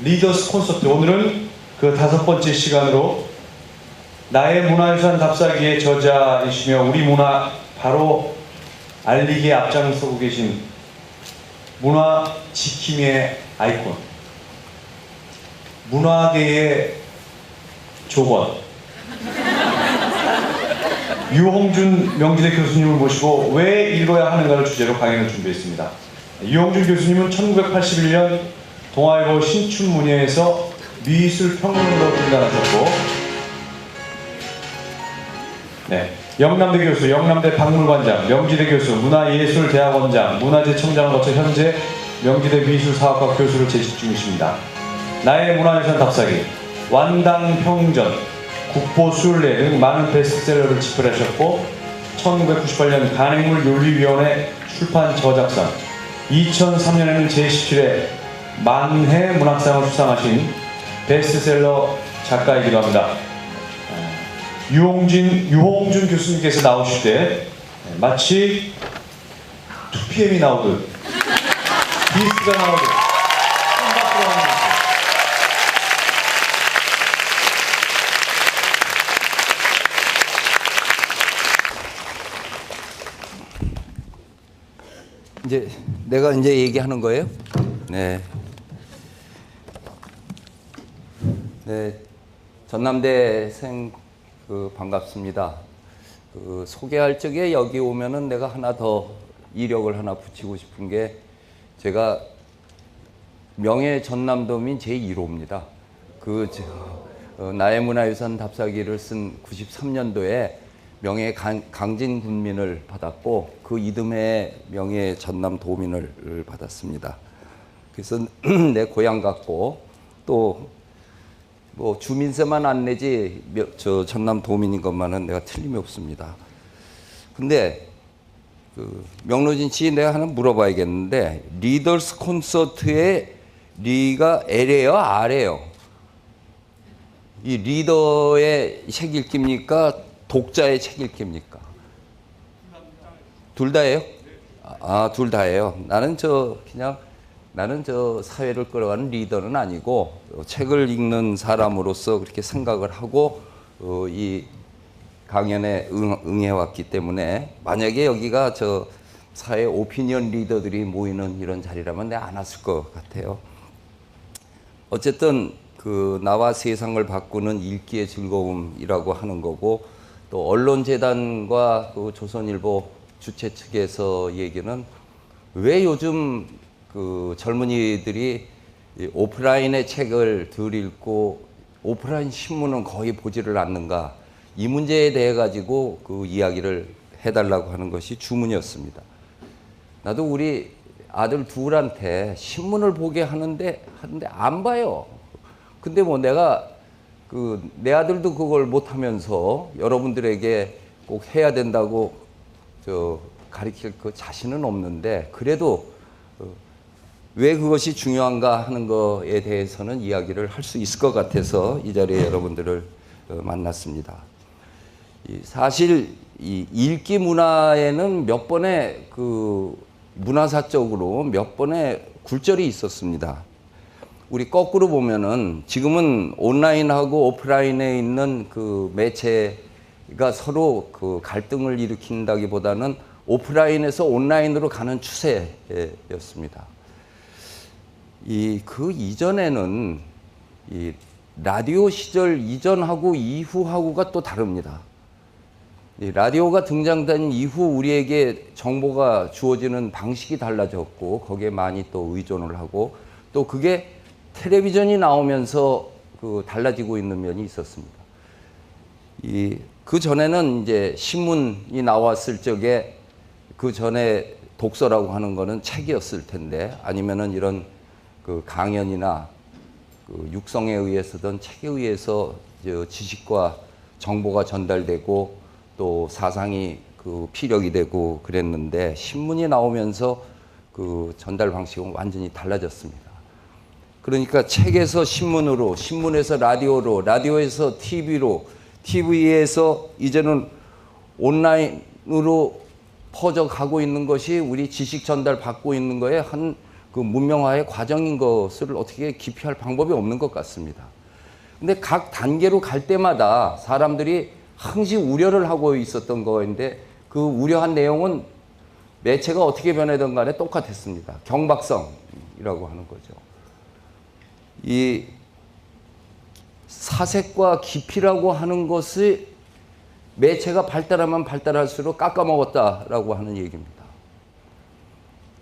리더스 콘서트, 오늘은 그 5번째 시간으로 나의 문화유산 답사기의 저자이시며 우리 문화 바로 알리기에 앞장서고 계신 문화 지킴이의 아이콘, 문화계의 조건 유홍준 명지대 교수님을 모시고 왜 읽어야 하는가를 주제로 강연을 준비했습니다. 유홍준 교수님은 1981년 동아일보 신춘문예에서 미술평론가로 등단하셨고, 영남대 교수, 영남대 박물관장, 명지대 교수, 문화예술대학원장, 문화재청장을 거쳐 현재 명지대 미술사학과 교수로 재직 중이십니다. 나의 문화유산 답사기, 완당평전, 국보순례 등 많은 베스트셀러를 집필하셨고 1998년 간행물윤리위원회 출판 저작상, 2003년에는 제17회 만해 문학상을 수상하신 베스트셀러 작가이기도 합니다. 유홍준 교수님께서 나오실 때 마치 2PM이 나오듯 비스가 나오듯 깜빡 들어가는 거죠. 이제 내가 이제 얘기하는 거예요? 네. 네. 전남대생 반갑습니다. 소개할 적에 여기 오면은 내가 하나 더 이력을 하나 붙이고 싶은 게, 제가 명예 전남도민 제1호입니다. 나의 문화유산 답사기를 쓴 93년도에 명예 강진군민을 받았고 그 이듬해 명예 전남도민을 받았습니다. 그래서 내 고향 같고 또 뭐 주민세만 안 내지 저 전남도민인 것만은 내가 틀림이 없습니다. 근데 명로진 씨 내가 하나 물어봐야겠는데, 리더스 콘서트의 리가 L이에요, R이에요? 이 리더의 책 읽기입니까? 독자의 책 읽기입니까? 둘 다예요? 둘 다예요. 나는 저 사회를 끌어가는 리더는 아니고 책을 읽는 사람으로서 그렇게 생각을 하고 이 강연에 응해왔기 때문에, 만약에 여기가 저 사회 오피니언 리더들이 모이는 이런 자리라면 내가 안 왔을 것 같아요. 어쨌든 나와 세상을 바꾸는 읽기의 즐거움이라고 하는 거고, 또 언론재단과 조선일보 주최 측에서 얘기는 왜 요즘 젊은이들이 오프라인의 책을 덜 읽고 오프라인 신문은 거의 보지를 않는가, 이 문제에 대해 가지고 이야기를 해달라고 하는 것이 주문이었습니다. 나도 우리 아들 둘한테 신문을 보게 하는데 안 봐요. 근데 뭐 내가 내 아들도 그걸 못하면서 여러분들에게 꼭 해야 된다고 가르칠 자신은 없는데, 그래도 왜 그것이 중요한가 하는 것에 대해서는 이야기를 할 수 있을 것 같아서 이 자리에 여러분들을 만났습니다. 사실 이 읽기 문화에는 몇 번의 문화사적으로 몇 번의 굴절이 있었습니다. 우리 거꾸로 보면은 지금은 온라인하고 오프라인에 있는 매체가 서로 갈등을 일으킨다기보다는 오프라인에서 온라인으로 가는 추세였습니다. 이전에는 라디오 시절 이전하고 이후하고가 또 다릅니다. 라디오가 등장된 이후 우리에게 정보가 주어지는 방식이 달라졌고 거기에 많이 또 의존을 하고, 또 그게 텔레비전이 나오면서 달라지고 있는 면이 있었습니다. 그 전에는 이제 신문이 나왔을 적에 그 전에 독서라고 하는 거는 책이었을 텐데, 아니면은 이런 강연이나 육성에 의해서든 책에 의해서 지식과 정보가 전달되고 또 사상이 피력이 되고 그랬는데, 신문이 나오면서 전달 방식은 완전히 달라졌습니다. 그러니까 책에서 신문으로, 신문에서 라디오로, 라디오에서 TV로, TV에서 이제는 온라인으로 퍼져가고 있는 것이 우리 지식 전달 받고 있는 거에 한 그 문명화의 과정인 것을 어떻게 기피할 방법이 없는 것 같습니다. 근데 각 단계로 갈 때마다 사람들이 항상 우려를 하고 있었던 거인데 그 우려한 내용은 매체가 어떻게 변하든 간에 똑같았습니다. 경박성이라고 하는 거죠. 이 사색과 깊이라고 하는 것이 매체가 발달하면 발달할수록 깎아먹었다라고 하는 얘기입니다.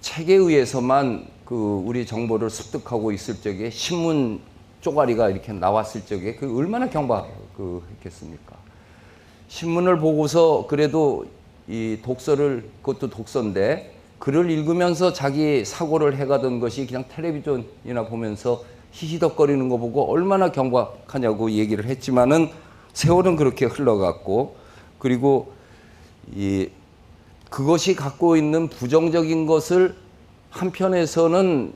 책에 의해서만 그 우리 정보를 습득하고 있을 적에 신문 쪼가리가 이렇게 나왔을 적에 그 얼마나 경박했겠습니까? 신문을 보고서 그래도 이 독서를, 그것도 독서인데 글을 읽으면서 자기 사고를 해가던 것이 그냥 텔레비전이나 보면서 히히덕거리는 거 보고 얼마나 경박하냐고 얘기를 했지만은 세월은 그렇게 흘러갔고, 그리고 그것이 갖고 있는 부정적인 것을 한편에서는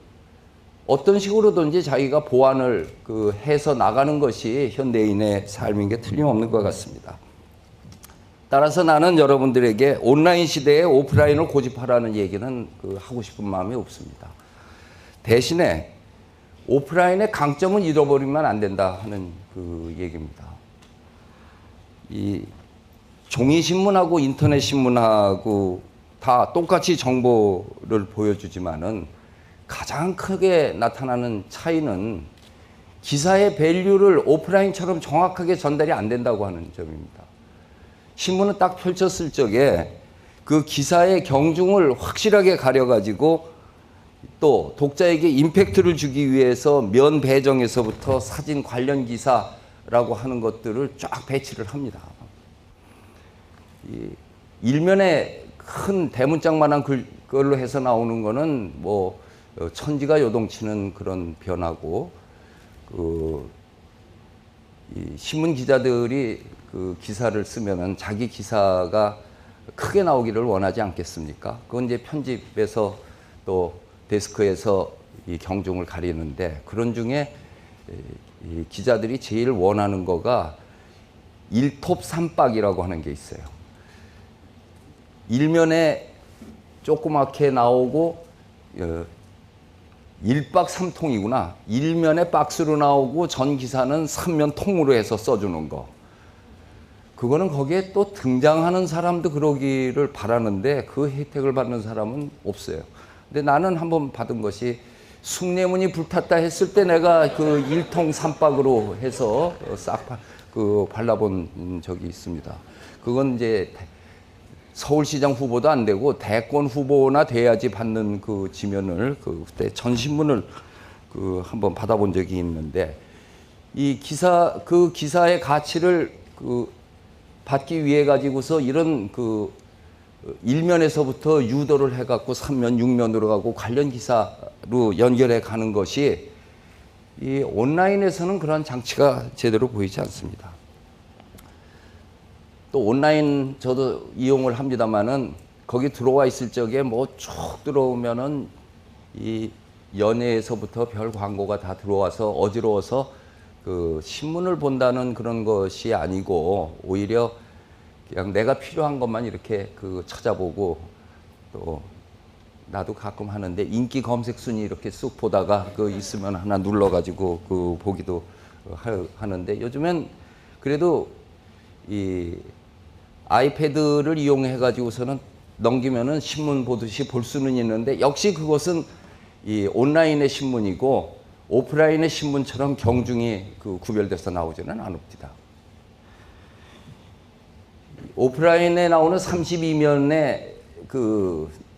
어떤 식으로든지 자기가 보완을 해서 나가는 것이 현대인의 삶인 게 틀림없는 것 같습니다. 따라서 나는 여러분들에게 온라인 시대에 오프라인을 고집하라는 얘기는 하고 싶은 마음이 없습니다. 대신에 오프라인의 강점은 잃어버리면 안 된다 하는 그 얘기입니다. 이 종이신문하고 인터넷신문하고 다 똑같이 정보를 보여주지만은 가장 크게 나타나는 차이는 기사의 밸류를 오프라인처럼 정확하게 전달이 안 된다고 하는 점입니다. 신문은 딱 펼쳤을 적에 그 기사의 경중을 확실하게 가려가지고 또 독자에게 임팩트를 주기 위해서 면 배정에서부터 사진 관련 기사라고 하는 것들을 쫙 배치를 합니다. 일면에 큰 대문짝만한 글로 해서 나오는 거는 뭐 천지가 요동치는 그런 변화고, 이 신문 기자들이 그 기사를 쓰면은 자기 기사가 크게 나오기를 원하지 않겠습니까? 그건 이제 편집에서 또 데스크에서 이 경중을 가리는데, 그런 중에 이 기자들이 제일 원하는 거가 일톱삼박이라고 하는 게 있어요. 일면에 조그맣게 나오고 일박삼통이구나. 일면에 박스로 나오고 전 기사는 삼면 통으로 해서 써주는 거. 그거는 거기에 또 등장하는 사람도 그러기를 바라는데 그 혜택을 받는 사람은 없어요. 근데 나는 한번 받은 것이 숭례문이 불탔다 했을 때 내가 그 일통삼박으로 해서 싹 발라본 적이 있습니다. 그건 이제 서울시장 후보도 안 되고 대권 후보나 돼야지 받는 그 지면을 그때 전신문을 한번 받아본 적이 있는데, 이 기사의 가치를 받기 위해 가지고서 이런 일면에서부터 유도를 해갖고 3면, 6면으로 가고 관련 기사로 연결해 가는 것이 이 온라인에서는 그런 장치가 제대로 보이지 않습니다. 또 온라인 저도 이용을 합니다만은 거기 들어와 있을 적에 뭐 쭉 들어오면은 이 연예에서부터 별 광고가 다 들어와서 어지러워서 신문을 본다는 그런 것이 아니고 오히려 그냥 내가 필요한 것만 이렇게 찾아보고, 또 나도 가끔 하는데 인기 검색 순위 이렇게 쑥 보다가 있으면 하나 눌러가지고 보기도 하는데, 요즘엔 그래도 이 아이패드를 이용해 가지고서는 넘기면은 신문 보듯이 볼 수는 있는데, 역시 그것은 이 온라인의 신문이고 오프라인의 신문처럼 경중이 구별돼서 나오지는 않습니다. 오프라인에 나오는 32면에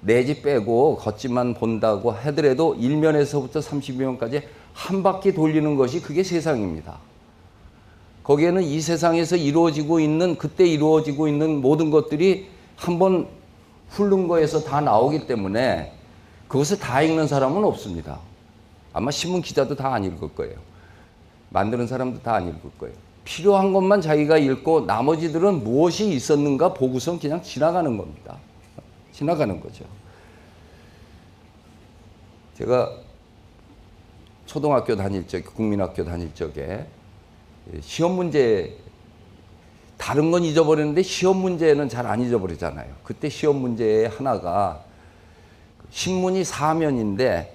내지 빼고 겉집만 본다고 하더라도 1면에서부터 32면까지 한 바퀴 돌리는 것이 그게 세상입니다. 거기에는 이 세상에서 이루어지고 있는, 그때 이루어지고 있는 모든 것들이 한번 훑는 거에서 다 나오기 때문에 그것을 다 읽는 사람은 없습니다. 아마 신문 기자도 다 안 읽을 거예요. 만드는 사람도 다 안 읽을 거예요. 필요한 것만 자기가 읽고 나머지들은 무엇이 있었는가 보고선 그냥 지나가는 겁니다. 지나가는 거죠. 제가 초등학교 다닐 적에, 국민학교 다닐 적에 시험 문제, 다른 건 잊어버리는데 시험 문제는 잘 안 잊어버리잖아요. 그때 시험 문제의 하나가 신문이 4면인데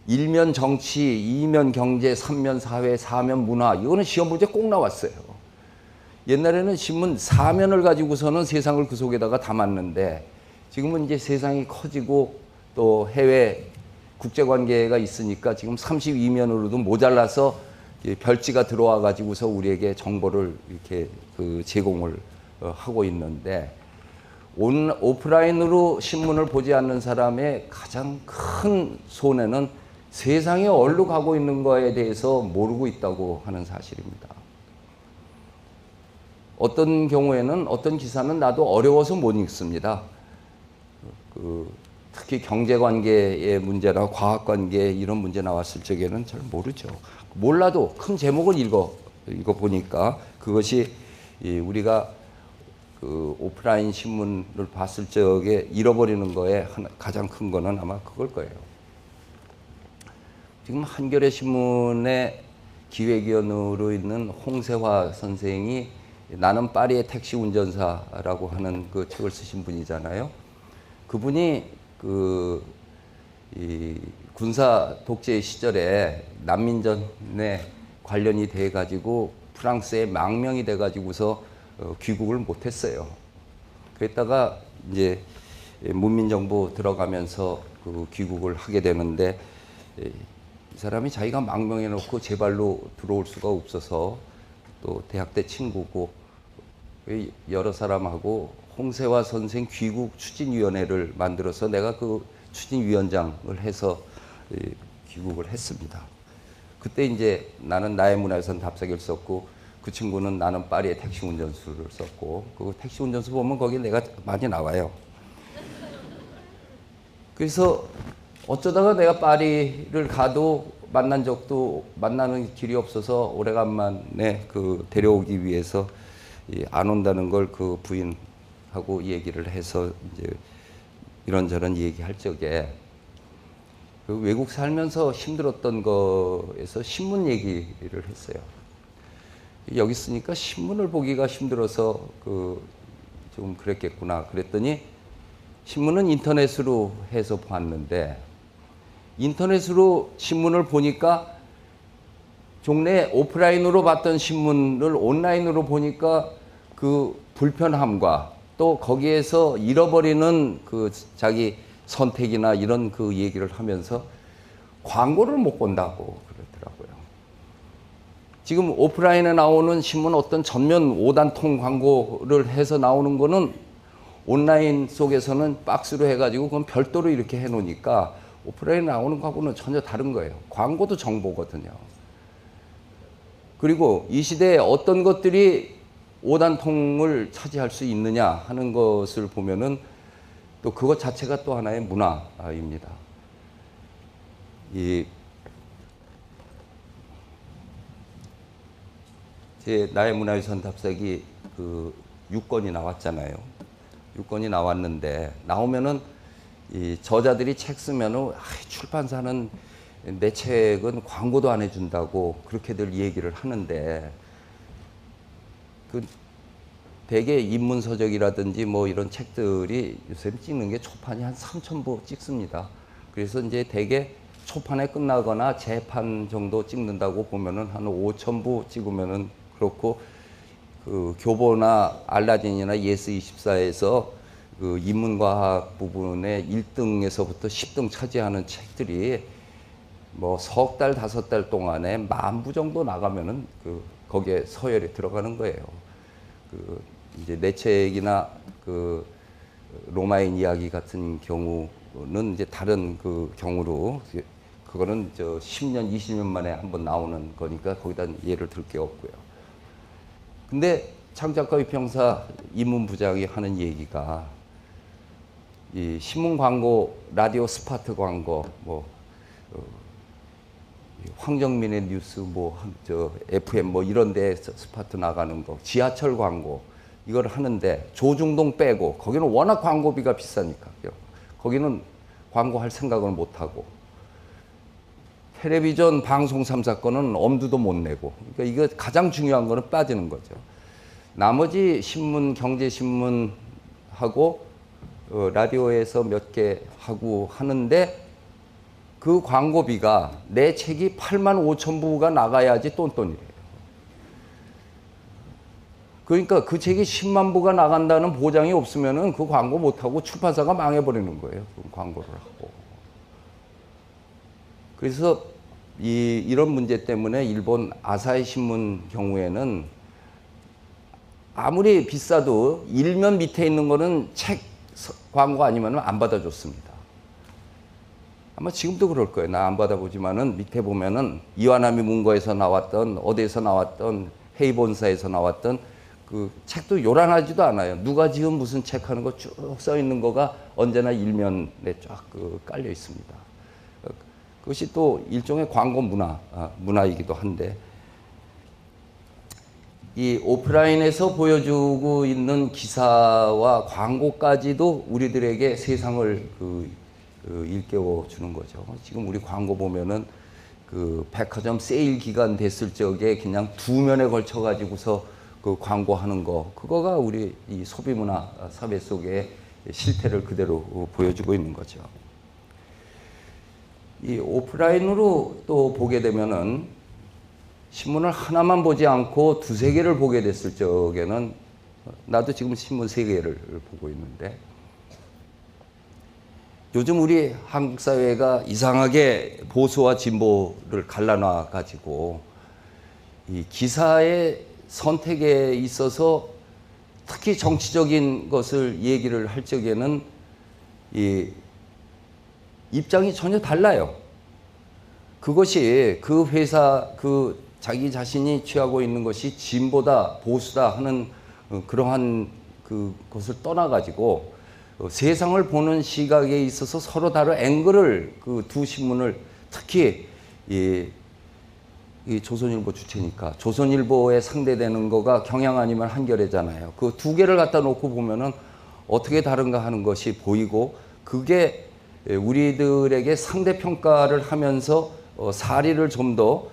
1면 정치, 2면 경제, 3면 사회, 4면 문화. 이거는 시험 문제 꼭 나왔어요. 옛날에는 신문 4면을 가지고서는 세상을 그 속에다가 담았는데 지금은 이제 세상이 커지고 또 해외 국제관계가 있으니까 지금 32면으로도 모자라서 별지가 들어와 가지고서 우리에게 정보를 이렇게 제공을 하고 있는데 오프라인으로 신문을 보지 않는 사람의 가장 큰 손해는 세상이 어디로 가고 있는 거에 대해서 모르고 있다고 하는 사실입니다. 어떤 경우에는 어떤 기사는 나도 어려워서 못 읽습니다. 특히 경제관계의 문제나 과학관계 이런 문제 나왔을 적에는 잘 모르죠. 몰라도 큰 제목을 읽어보니까 그것이 우리가 오프라인 신문을 봤을 적에 잃어버리는 거에 가장 큰 거는 아마 그걸 거예요. 지금 한겨레 신문의 기획위원으로 있는 홍세화 선생이 나는 파리의 택시 운전사라고 하는 그 책을 쓰신 분이잖아요. 그분이 이 군사 독재 시절에 난민전에 관련이 돼 가지고 프랑스에 망명이 돼 가지고서 귀국을 못했어요. 그랬다가 이제 문민정부 들어가면서 귀국을 하게 되는데 이 사람이 자기가 망명해 놓고 제 발로 들어올 수가 없어서 또 대학 때 친구고 여러 사람하고 홍세화 선생 귀국 추진위원회를 만들어서 내가 그 추진위원장을 해서 귀국을 했습니다. 그때 이제 나는 나의 문화유산 답사기를 썼고 그 친구는 나는 파리의 택시 운전수를 썼고 그 택시 운전수 보면 거기 내가 많이 나와요. 그래서 어쩌다가 내가 파리를 가도 만나는 길이 없어서 오래간만에 데려오기 위해서 안 온다는 걸 그 부인하고 얘기를 해서 이제 이런저런 얘기할 적에 외국 살면서 힘들었던 거에서 신문 얘기를 했어요. 여기 있으니까 신문을 보기가 힘들어서 좀 그랬겠구나. 그랬더니 신문은 인터넷으로 해서 봤는데 인터넷으로 신문을 보니까 종래 오프라인으로 봤던 신문을 온라인으로 보니까 그 불편함과 또 거기에서 잃어버리는 자기 선택이나 이런 얘기를 하면서 광고를 못 본다고 그러더라고요. 지금 오프라인에 나오는 신문 어떤 전면 5단통 광고를 해서 나오는 거는 온라인 속에서는 박스로 해가지고 그건 별도로 이렇게 해놓으니까 오프라인에 나오는 광고는 전혀 다른 거예요. 광고도 정보거든요. 그리고 이 시대에 어떤 것들이 5단통을 차지할 수 있느냐 하는 것을 보면은 또 그것 자체가 또 하나의 문화입니다. 제 나의 문화유산 답사기 6권이 나왔잖아요. 6권이 나왔는데 나오면은 이 저자들이 책 쓰면은 출판사는 내 책은 광고도 안 해준다고 그렇게들 얘기를 하는데 대개 인문서적이라든지 뭐 이런 책들이 요새 찍는 게 초판이 한 3,000부 찍습니다. 그래서 이제 대개 초판에 끝나거나 재판 정도 찍는다고 보면은 한 5,000부 찍으면은 그렇고 교보나 알라딘이나 예스24에서 인문과학 부분의 1등에서부터 10등 차지하는 책들이 뭐 석 달, 5달 동안에 10,000부 정도 나가면은 거기에 서열에 들어가는 거예요. 이제 내 책이나 로마인 이야기 같은 경우는 이제 다른 경우로 그거는 10년, 20년 만에 한번 나오는 거니까 거기다 예를 들 게 없고요. 근데 창작가 위평사 임문부장이 하는 얘기가 이 신문 광고, 라디오 스파트 광고, 황정민의 뉴스, FM 이런 데 스파트 나가는 거, 지하철 광고, 이걸 하는데 조중동 빼고, 거기는 워낙 광고비가 비싸니까요. 거기는 광고할 생각을 못 하고, 텔레비전 방송 3사건은 엄두도 못 내고, 그러니까 이거 가장 중요한 거는 빠지는 거죠. 나머지 신문, 경제신문하고 라디오에서 몇 개 하고 하는데 그 광고비가 내 책이 8만 5천 부가 나가야지 똔똔이래요. 그러니까 그 책이 10만 부가 나간다는 보장이 없으면은 그 광고 못하고 출판사가 망해버리는 거예요. 그 광고를 하고. 그래서 이런 문제 때문에 일본 아사히 신문 경우에는 아무리 비싸도 일면 밑에 있는 거는 책 광고 아니면 안 받아줬습니다. 아마 지금도 그럴 거예요. 나 안 받아보지만은 밑에 보면은 이와나미 문고에서 나왔던 어디에서 나왔던 헤이본사에서 나왔던 그 책도 요란하지도 않아요. 누가 지금 무슨 책 하는 거 쭉 써 있는 거가 언제나 일면에 쫙 깔려 있습니다. 그것이 또 일종의 광고 문화이기도 한데, 이 오프라인에서 보여주고 있는 기사와 광고까지도 우리들에게 세상을 일깨워 주는 거죠. 지금 우리 광고 보면은 그 백화점 세일 기간 됐을 적에 그냥 두 면에 걸쳐 가지고서 그 광고하는 거, 그거가 우리 이 소비 문화 사회 속의 실태를 그대로 보여주고 있는 거죠. 이 오프라인으로 또 보게 되면은 신문을 하나만 보지 않고 두세 개를 보게 됐을 적에는, 나도 지금 신문 세 개를 보고 있는데, 요즘 우리 한국 사회가 이상하게 보수와 진보를 갈라놔 가지고 이 기사의 선택에 있어서 특히 정치적인 것을 얘기를 할 적에는 이 입장이 전혀 달라요. 그것이 그 회사, 그 자기 자신이 취하고 있는 것이 진보다 보수다 하는 그러한 그것을 떠나가지고 세상을 보는 시각에 있어서 서로 다른 앵글을, 그 두 신문을, 특히 이 조선일보 주체니까 조선일보에 상대되는 거가 경향 아니면 한겨레잖아요. 그 두 개를 갖다 놓고 보면은 어떻게 다른가 하는 것이 보이고, 그게 우리들에게 상대평가를 하면서 사리를 좀 더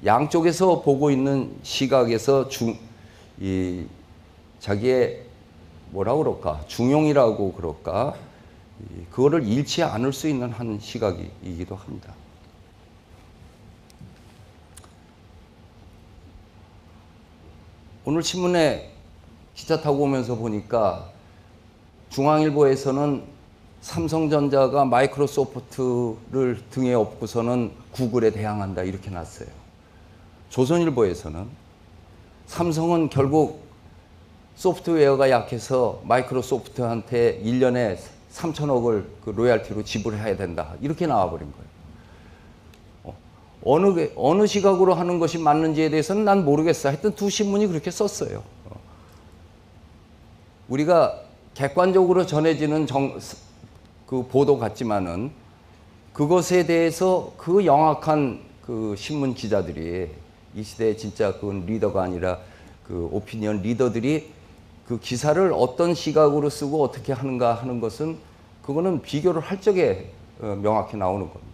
양쪽에서 보고 있는 시각에서 자기의 뭐라 그럴까, 중용이라고 그럴까, 그거를 잃지 않을 수 있는 한 시각이기도 합니다. 오늘 신문에 기차 타고 오면서 보니까 중앙일보에서는 삼성전자가 마이크로소프트를 등에 업고서는 구글에 대항한다 이렇게 났어요. 조선일보에서는 삼성은 결국 소프트웨어가 약해서 마이크로소프트한테 1년에 3천억을 그 로얄티로 지불해야 된다 이렇게 나와버린 거예요. 어느 시각으로 하는 것이 맞는지에 대해서는 난 모르겠어. 하여튼 두 신문이 그렇게 썼어요. 우리가 객관적으로 전해지는 그 보도 같지만은 그것에 대해서 그 영악한 그 신문 기자들이, 이 시대의 진짜 그 리더가 아니라 그 오피니언 리더들이 그 기사를 어떤 시각으로 쓰고 어떻게 하는가 하는 것은, 그거는 비교를 할 적에 명확히 나오는 겁니다.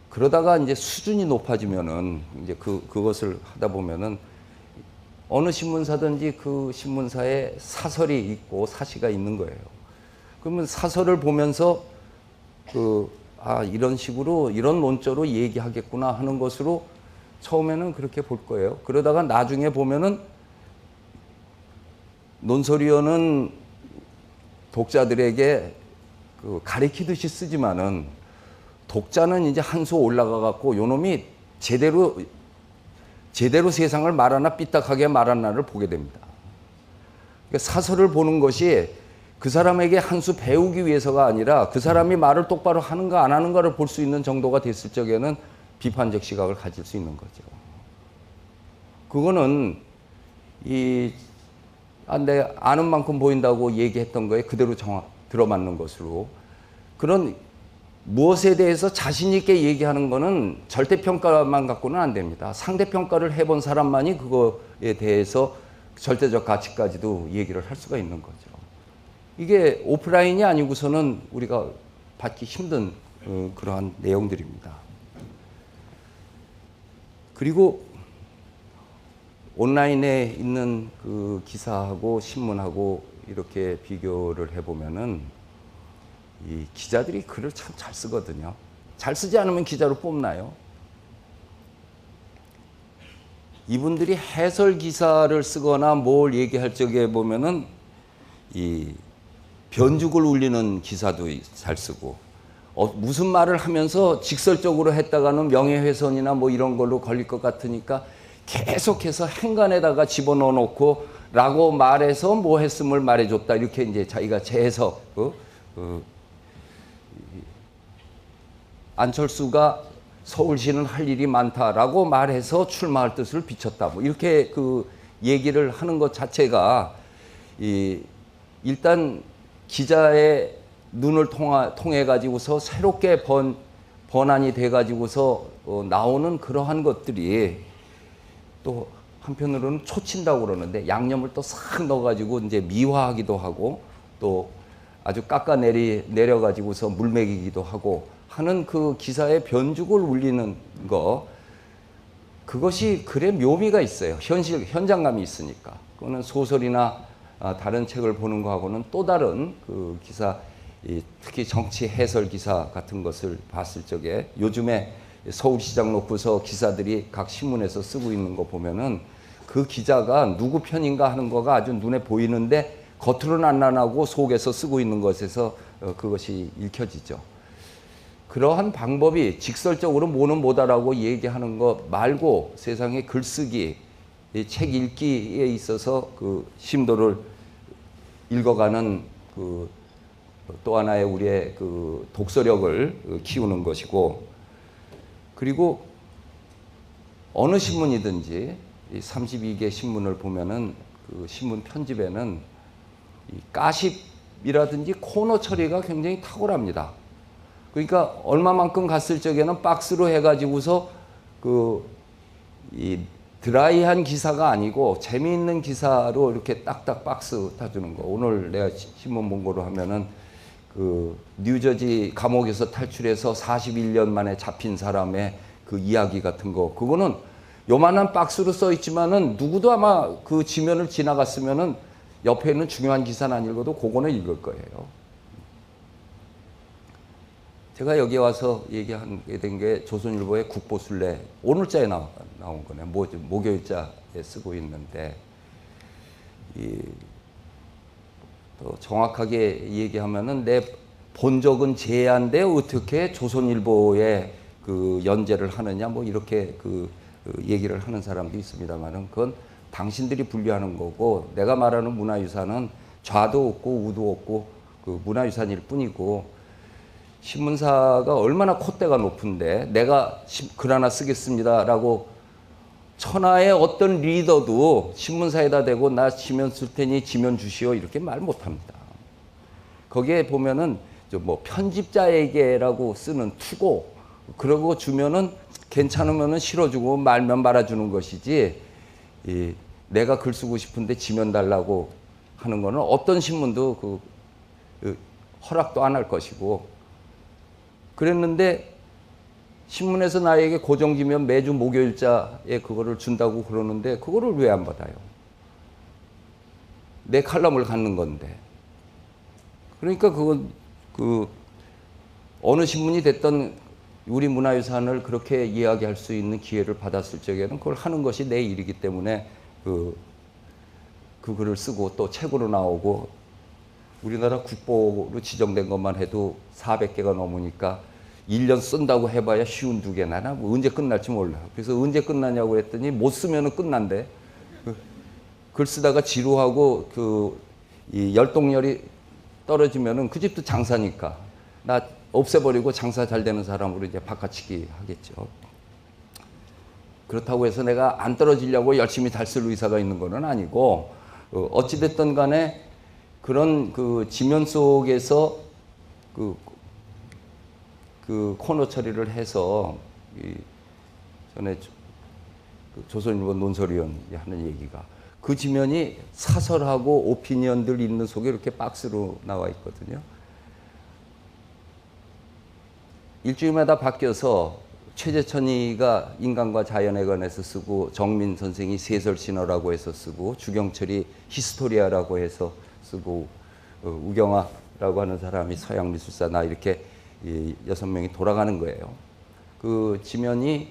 그러다가 이제 수준이 높아지면은 이제 그것을 하다 보면은 어느 신문사든지 그 신문사에 사설이 있고 사시가 있는 거예요. 그러면 사설을 보면서 이런 식으로 이런 논조로 얘기하겠구나 하는 것으로 처음에는 그렇게 볼 거예요. 그러다가 나중에 보면은 논설위원은 독자들에게 가리키듯이 쓰지만은 독자는 이제 한 수 올라가 갖고 요놈이 제대로 세상을 말하나 삐딱하게 말하나를 보게 됩니다. 그러니까 사설을 보는 것이 그 사람에게 한 수 배우기 위해서가 아니라 그 사람이 말을 똑바로 하는가 안 하는가를 볼 수 있는 정도가 됐을 적에는 비판적 시각을 가질 수 있는 거죠. 그거는 내가 아는 만큼 보인다고 얘기했던 거에 그대로 들어맞는 것으로, 그런 무엇에 대해서 자신 있게 얘기하는 거는 절대평가만 갖고는 안 됩니다. 상대평가를 해본 사람만이 그거에 대해서 절대적 가치까지도 얘기를 할 수가 있는 거죠. 이게 오프라인이 아니고서는 우리가 받기 힘든 그러한 내용들입니다. 그리고 온라인에 있는 그 기사하고 신문하고 이렇게 비교를 해보면은 이 기자들이 글을 참 잘 쓰거든요. 잘 쓰지 않으면 기자로 뽑나요? 이분들이 해설 기사를 쓰거나 뭘 얘기할 적에 보면은 이 변죽을 울리는 기사도 잘 쓰고, 무슨 말을 하면서 직설적으로 했다가는 명예훼손이나 뭐 이런 걸로 걸릴 것 같으니까 계속해서 행간에다가 집어넣어 놓고 라고 말해서 뭐 했음을 말해줬다. 이렇게 이제 자기가 재해석, 안철수가 서울시는 할 일이 많다라고 말해서 출마할 뜻을 비췄다. 뭐 이렇게 그 얘기를 하는 것 자체가 일단 기자의 눈을 통해 가지고서 새롭게 번안이 돼 가지고서 나오는 그러한 것들이 또 한편으로는 초친다고 그러는데 양념을 또 싹 넣어 가지고 이제 미화하기도 하고 또 아주 내려 가지고서 물먹이기도 하고 하는 그 기사의 변죽을 울리는 거, 그것이 글의 묘미가 있어요. 현장감이 있으니까. 그거는 소설이나 다른 책을 보는 거하고는 또 다른 그 기사, 특히 정치 해설 기사 같은 것을 봤을 적에 요즘에 서울시장 놓고서 기사들이 각 신문에서 쓰고 있는 거 보면은 그 기자가 누구 편인가 하는 거가 아주 눈에 보이는데 겉으로는 안 나타나고 속에서 쓰고 있는 것에서 그것이 읽혀지죠. 그러한 방법이 직설적으로 뭐는 뭐다라고 얘기하는 것 말고 세상에 글쓰기, 책 읽기에 있어서 그 심도를 읽어가는 그 또 하나의 우리의 그 독서력을 키우는 것이고, 그리고 어느 신문이든지 32개 신문을 보면은 그 신문 편집에는 이 가십이라든지 코너 처리가 굉장히 탁월합니다. 그러니까 얼마만큼 갔을 적에는 박스로 해가지고서 이 드라이한 기사가 아니고 재미있는 기사로 이렇게 딱딱 박스 타주는 거. 오늘 내가 신문 본 거로 하면은 그 뉴저지 감옥에서 탈출해서 41년 만에 잡힌 사람의 그 이야기 같은 거. 그거는 요만한 박스로 써 있지만은 누구도 아마 그 지면을 지나갔으면은 옆에 있는 중요한 기사는 안 읽어도 그거는 읽을 거예요. 제가 여기 와서 얘기하게 된 게 조선일보의 국보순례 오늘자에 나온 거네. 목요일자에 쓰고 있는데, 또 정확하게 얘기하면은 내 본적은 제한데 어떻게 조선일보에 그 연재를 하느냐 뭐 이렇게 그 얘기를 하는 사람도 있습니다만은 그건 당신들이 분류하는 거고, 내가 말하는 문화유산은 좌도 없고 우도 없고 그 문화유산일 뿐이고, 신문사가 얼마나 콧대가 높은데 내가 글 하나 쓰겠습니다라고 천하의 어떤 리더도 신문사에다 대고 나 지면 쓸 테니 지면 주시오 이렇게 말 못합니다. 거기에 보면은 뭐 편집자에게라고 쓰는 투고, 그러고 주면은 괜찮으면은 실어주고 말면 말아주는 것이지, 내가 글 쓰고 싶은데 지면 달라고 하는 거는 어떤 신문도 허락도 안 할 것이고, 그랬는데 신문에서 나에게 고정지면 매주 목요일자에 그거를 준다고 그러는데 그거를 왜 안 받아요? 내 칼럼을 갖는 건데. 그러니까 그건 어느 신문이 됐던 우리 문화유산을 그렇게 이야기할 수 있는 기회를 받았을 적에는 그걸 하는 것이 내 일이기 때문에 그 글을 쓰고 또 책으로 나오고, 우리나라 국보로 지정된 것만 해도 400개가 넘으니까 1년 쓴다고 해봐야 쉬운 2개나 뭐 언제 끝날지 몰라. 그래서 언제 끝나냐고 했더니 못 쓰면은 끝난대. 글 쓰다가 지루하고 이 열동열이 떨어지면은 그 집도 장사니까 나 없애버리고 장사 잘 되는 사람으로 이제 바꿔치기 하겠죠. 그렇다고 해서 내가 안 떨어지려고 열심히 잘 쓸 의사가 있는 거는 아니고, 어찌됐든 간에 그런 그 지면 속에서 그 코너 처리를 해서 전에 조선일보 논설위원이 하는 얘기가, 그 지면이 사설하고 오피니언들 있는 속에 이렇게 박스로 나와 있거든요. 일주일마다 바뀌어서 최재천이가 인간과 자연에 관해서 쓰고, 정민 선생이 세설신어라고 해서 쓰고, 주경철이 히스토리아라고 해서 쓰고, 우경아 하는 사람이 서양 미술사나 이렇게 이 6명이 돌아가는 거예요. 그 지면이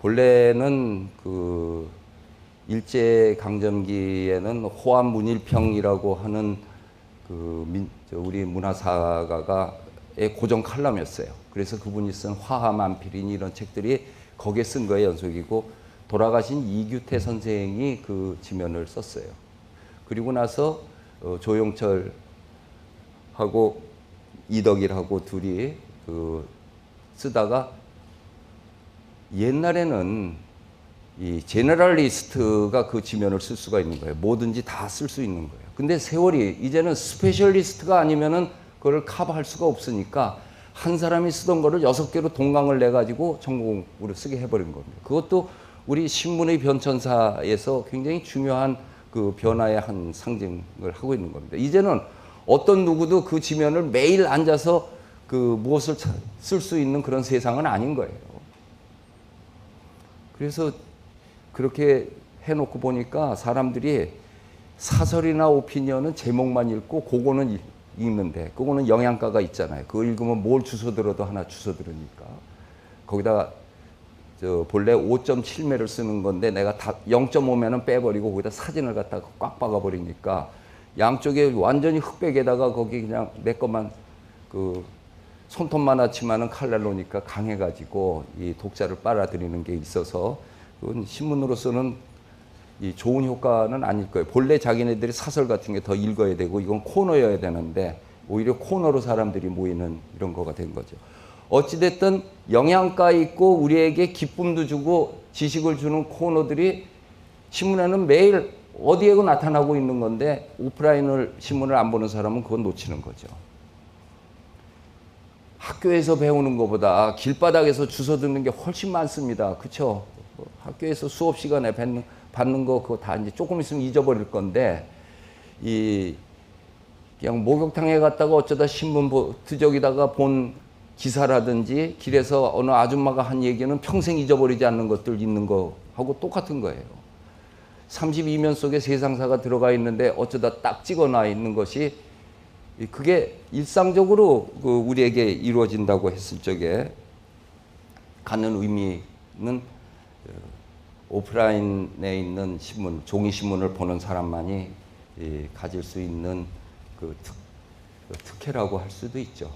본래는 그 일제 강점기에는 호암 문일평이라고 하는 우리 문화사가의 고정 칼럼이었어요. 그래서 그분이 쓴 화하만필이니 이런 책들이 거기에 쓴 거에 연속이고, 돌아가신 이규태 선생이 그 지면을 썼어요. 그리고 나서 조용철하고 이덕일하고 둘이 쓰다가, 옛날에는 이 제너럴리스트가 그 지면을 쓸 수가 있는 거예요. 뭐든지 다 쓸 수 있는 거예요. 근데 세월이 이제는 스페셜리스트가 아니면은 그걸 커버할 수가 없으니까 한 사람이 쓰던 거를 6개로 동강을 내 가지고 전공으로 쓰게 해버린 겁니다. 그것도 우리 신문의 변천사에서 굉장히 중요한 그 변화의 한 상징을 하고 있는 겁니다. 이제는 어떤 누구도 그 지면을 매일 앉아서 그 무엇을 쓸 수 있는 그런 세상은 아닌 거예요. 그래서 그렇게 해놓고 보니까 사람들이 사설이나 오피니언은 제목만 읽고 그거는 읽는데, 그거는 영양가가 있잖아요. 그거 읽으면 뭘 주워들어도 하나 주워들으니까. 거기다가 본래 5.7매를 쓰는 건데 내가 다 0.5매는 빼버리고 거기다 사진을 갖다가 꽉 박아버리니까 양쪽에 완전히 흑백에다가 거기 그냥 내 것만 그 손톱만 하지만은 칼날로니까 강해가지고 이 독자를 빨아들이는 게 있어서, 그건 신문으로서는 이 좋은 효과는 아닐 거예요. 본래 자기네들이 사설 같은 게 더 읽어야 되고 이건 코너여야 되는데 오히려 코너로 사람들이 모이는 이런 거가 된 거죠. 어찌됐든 영양가 있고 우리에게 기쁨도 주고 지식을 주는 코너들이 신문에는 매일 어디에고 나타나고 있는 건데, 오프라인을 신문을 안 보는 사람은 그건 놓치는 거죠. 학교에서 배우는 것보다 길바닥에서 주워 듣는 게 훨씬 많습니다. 그렇죠? 학교에서 수업 시간에 받는 거 그거 다 이제 조금 있으면 잊어버릴 건데, 그냥 목욕탕에 갔다가 어쩌다 신문 뒤적이다가 본 기사라든지 길에서 어느 아줌마가 한 얘기는 평생 잊어버리지 않는 것들 있는 거하고 똑같은 거예요. 32면 속에 세상사가 들어가 있는데 어쩌다 딱 찍어놔 있는 것이, 그게 일상적으로 우리에게 이루어진다고 했을 적에 갖는 의미는 오프라인에 있는 신문, 종이 신문을 보는 사람만이 가질 수 있는 그 특혜라고 할 수도 있죠.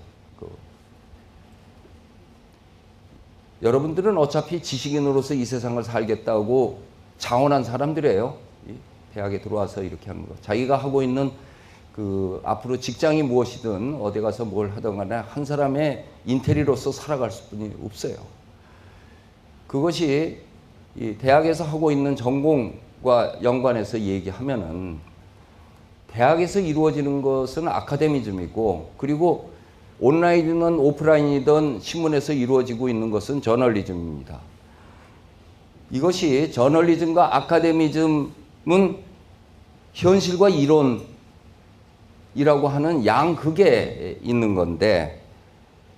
여러분들은 어차피 지식인으로서 이 세상을 살겠다고 자원한 사람들이에요. 대학에 들어와서 이렇게 하는 거. 자기가 하고 있는 앞으로 직장이 무엇이든 어디 가서 뭘 하든 간에 한 사람의 인테리어로서 살아갈 수뿐이 없어요. 그것이 이 대학에서 하고 있는 전공과 연관해서 얘기하면은, 대학에서 이루어지는 것은 아카데미즘이고, 그리고 온라인이든 오프라인이든 신문에서 이루어지고 있는 것은 저널리즘입니다. 이것이 저널리즘과 아카데미즘은 현실과 이론이라고 하는 양극에 있는 건데,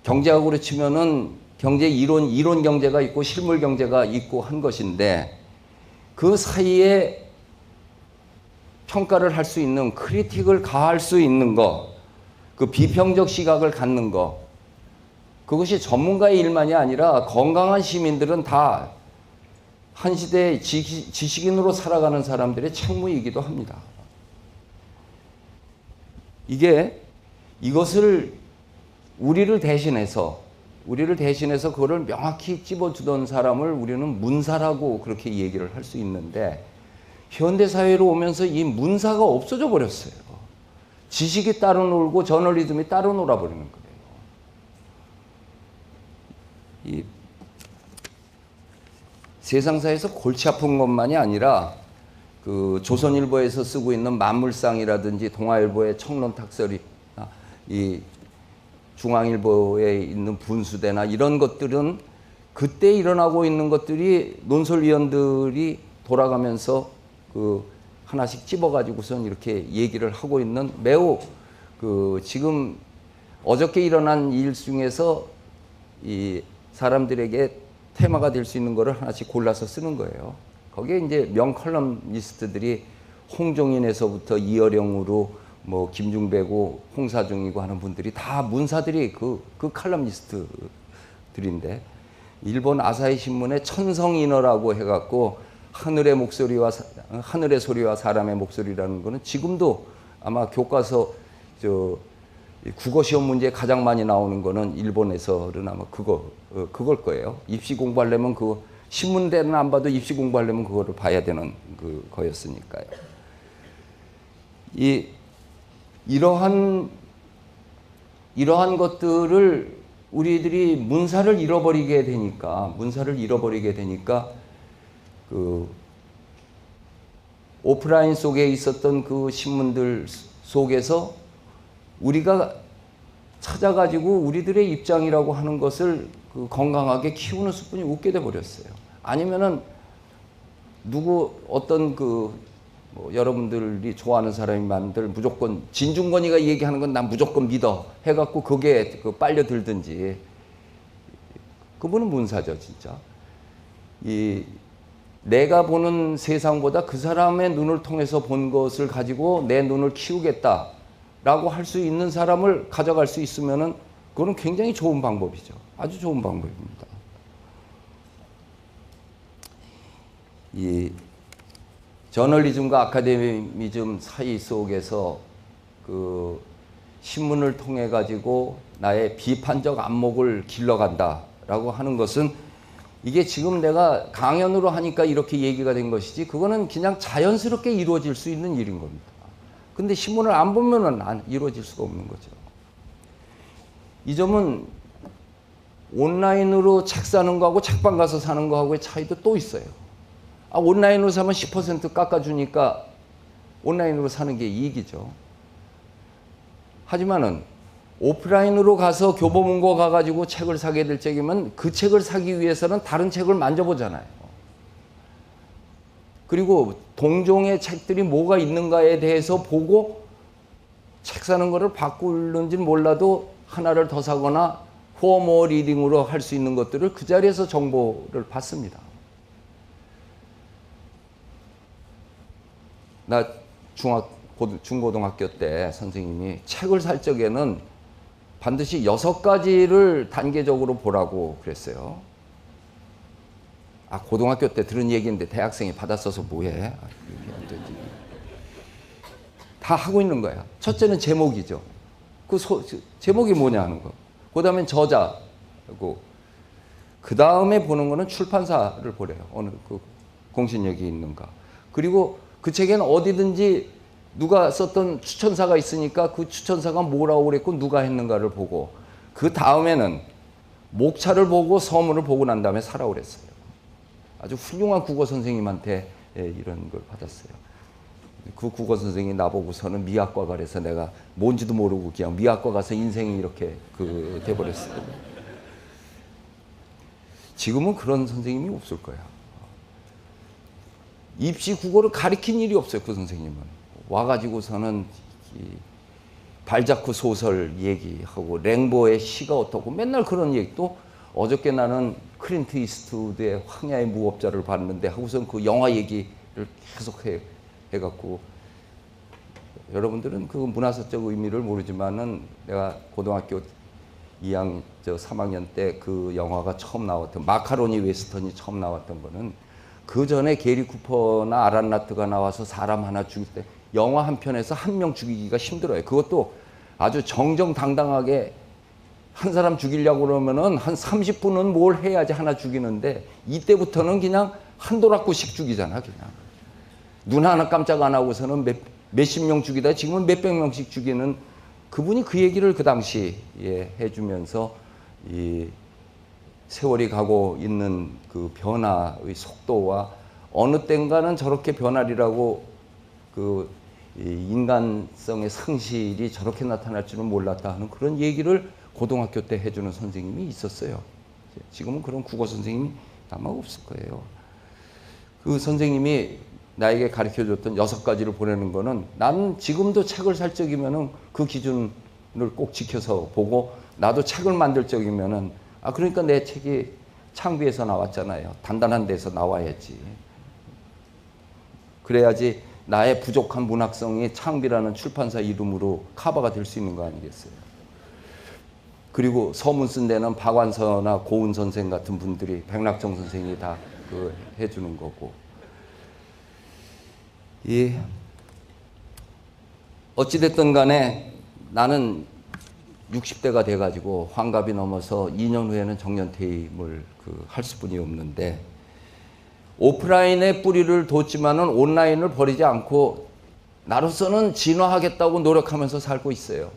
경제학으로 치면은 경제 이론 경제가 있고 실물 경제가 있고 한 것인데, 그 사이에 평가를 할 수 있는, 크리틱을 가할 수 있는 거, 그 비평적 시각을 갖는 거, 그것이 전문가의 일만이 아니라 건강한 시민들은 다 한 시대의 지식인으로 살아가는 사람들의 책무이기도 합니다. 이것을 우리를 대신해서 그거를 명확히 찝어주던 사람을 우리는 문사라고 그렇게 얘기를 할 수 있는데, 현대사회로 오면서 이 문사가 없어져 버렸어요. 지식이 따로 놀고 저널리즘이 따로 놀아버리는 거예요. 이 세상사에서 골치 아픈 것만이 아니라 그 조선일보에서 쓰고 있는 만물상이라든지 동아일보의 청론탁설이, 이 중앙일보에 있는 분수대나 이런 것들은 그때 일어나고 있는 것들이 논설위원들이 돌아가면서 하나씩 찝어가지고선 이렇게 얘기를 하고 있는, 매우 지금 어저께 일어난 일 중에서 이 사람들에게 테마가 될 수 있는 거를 하나씩 골라서 쓰는 거예요. 거기에 이제 명컬럼니스트들이 홍종인에서부터 이어령으로 뭐 김중배고 홍사중이고 하는 분들이 다 문사들이 그 칼럼니스트들인데, 일본 아사히 신문에 천성인어라고 해갖고 하늘의 소리와 사람의 목소리라는 거는 지금도 아마 교과서 국어 시험 문제에 가장 많이 나오는 거는 일본에서는 아마 그걸 거예요. 입시 공부하려면 그 신문대는 안 봐도 입시 공부하려면 그거를 봐야 되는 거였으니까요. 이러한 것들을 우리들이 문사를 잃어버리게 되니까 그 오프라인 속에 있었던 그 신문들 속에서 우리가 찾아가지고 우리들의 입장이라고 하는 것을 그 건강하게 키우는 수준이 없게 돼 버렸어요. 아니면은 어떤 뭐 여러분들이 좋아하는 사람이 만들 무조건 진중권이가 얘기하는 건 난 무조건 믿어 해갖고 그게 빨려들든지. 그분은 문사죠, 진짜. 내가 보는 세상보다 그 사람의 눈을 통해서 본 것을 가지고 내 눈을 키우겠다라고 할 수 있는 사람을 가져갈 수 있으면은 그건 굉장히 좋은 방법이죠. 아주 좋은 방법입니다. 이 저널리즘과 아카데미즘 사이 속에서 그 신문을 통해 가지고 나의 비판적 안목을 길러간다라고 하는 것은, 이게 지금 내가 강연으로 하니까 이렇게 얘기가 된 것이지 그거는 그냥 자연스럽게 이루어질 수 있는 일인 겁니다. 근데 신문을 안 보면은 이루어질 수가 없는 거죠. 이 점은 온라인으로 책 사는 거하고 책방 가서 사는 거하고의 차이도 또 있어요. 온라인으로 사면 10% 깎아주니까 온라인으로 사는 게 이익이죠. 하지만은 오프라인으로 가서 교보문고 가가지고 책을 사게 될 적이면 그 책을 사기 위해서는 다른 책을 만져보잖아요. 그리고 동종의 책들이 뭐가 있는가에 대해서 보고 책 사는 거를 바꾸는지는 몰라도 하나를 더 사거나 포모 리딩으로 할 수 있는 것들을 그 자리에서 정보를 받습니다. 나 중고등학교 때 선생님이 책을 살 적에는 반드시 6가지를 단계적으로 보라고 그랬어요. 고등학교 때 들은 얘기인데 대학생이 받았어서 뭐해? 다 하고 있는 거야. 첫째는 제목이죠. 제목이 뭐냐 하는 거. 그 다음엔 저자고, 그 다음에 보는 거는 출판사를 보래요. 어느 공신력이 있는가. 그리고 그 책에는 어디든지 누가 썼던 추천사가 있으니까 그 추천사가 뭐라고 그랬고 누가 했는가를 보고, 그 다음에는 목차를 보고 서문을 보고 난 다음에 사라고 그랬어요. 아주 훌륭한 국어 선생님한테 이런 걸 받았어요. 그 국어 선생님이 나보고서는 미학과 가래서 내가 뭔지도 모르고 그냥 미학과 가서 인생이 이렇게 돼버렸어요. 지금은 그런 선생님이 없을 거야. 입시 국어를 가르친 일이 없어요. 그 선생님은 와가지고서는 발자쿠 소설 얘기하고 랭보의 시가 어떻고 맨날 그런 얘기. 또 어저께 나는 클린트 이스트우드의 황야의 무법자를 봤는데 하고선 그 영화 얘기를 계속 해갖고, 여러분들은 그 문화사적 의미를 모르지만은 내가 고등학교 3학년 때 그 영화가 처음 나왔던 마카로니 웨스턴이 처음 나왔던 거는, 그 전에 게리 쿠퍼나 아란 라트가 나와서 사람 하나 죽일 때 영화 한 편에서 한 명 죽이기가 힘들어요. 그것도 아주 정정당당하게 한 사람 죽이려고 그러면은 한 30분은 뭘 해야지 하나 죽이는데, 이때부터는 그냥 한 도락구씩 죽이잖아. 그냥 눈 하나 깜짝 안 하고서는 몇십 명 죽이다 지금은 몇백 명씩 죽이는, 그분이 그 얘기를 그 당시에 해주면서 이 세월이 가고 있는 그 변화의 속도와 어느 땐가는 저렇게 변하리라고 그 인간성의 상실이 저렇게 나타날 줄은 몰랐다 하는 그런 얘기를 고등학교 때 해주는 선생님이 있었어요. 지금은 그런 국어 선생님이 아마 없을 거예요. 그 선생님이 나에게 가르쳐줬던 6가지를 보내는 거는, 나는 지금도 책을 살 적이면은 그 기준을 꼭 지켜서 보고, 나도 책을 만들 적이면은 그러니까 내 책이 창비에서 나왔잖아요. 단단한 데서 나와야지. 그래야지 나의 부족한 문학성이 창비라는 출판사 이름으로 커버가 될 수 있는 거 아니겠어요? 그리고 서문 쓴 데는 박완서나 고은 선생 같은 분들이, 백낙정 선생이 다 해주는 거고. 어찌됐든 간에 나는 60대가 돼가지고 환갑이 넘어서 2년 후에는 정년퇴임을 할 수뿐이 없는데, 오프라인의 뿌리를 뒀지만은 온라인을 버리지 않고 나로서는 진화하겠다고 노력하면서 살고 있어요.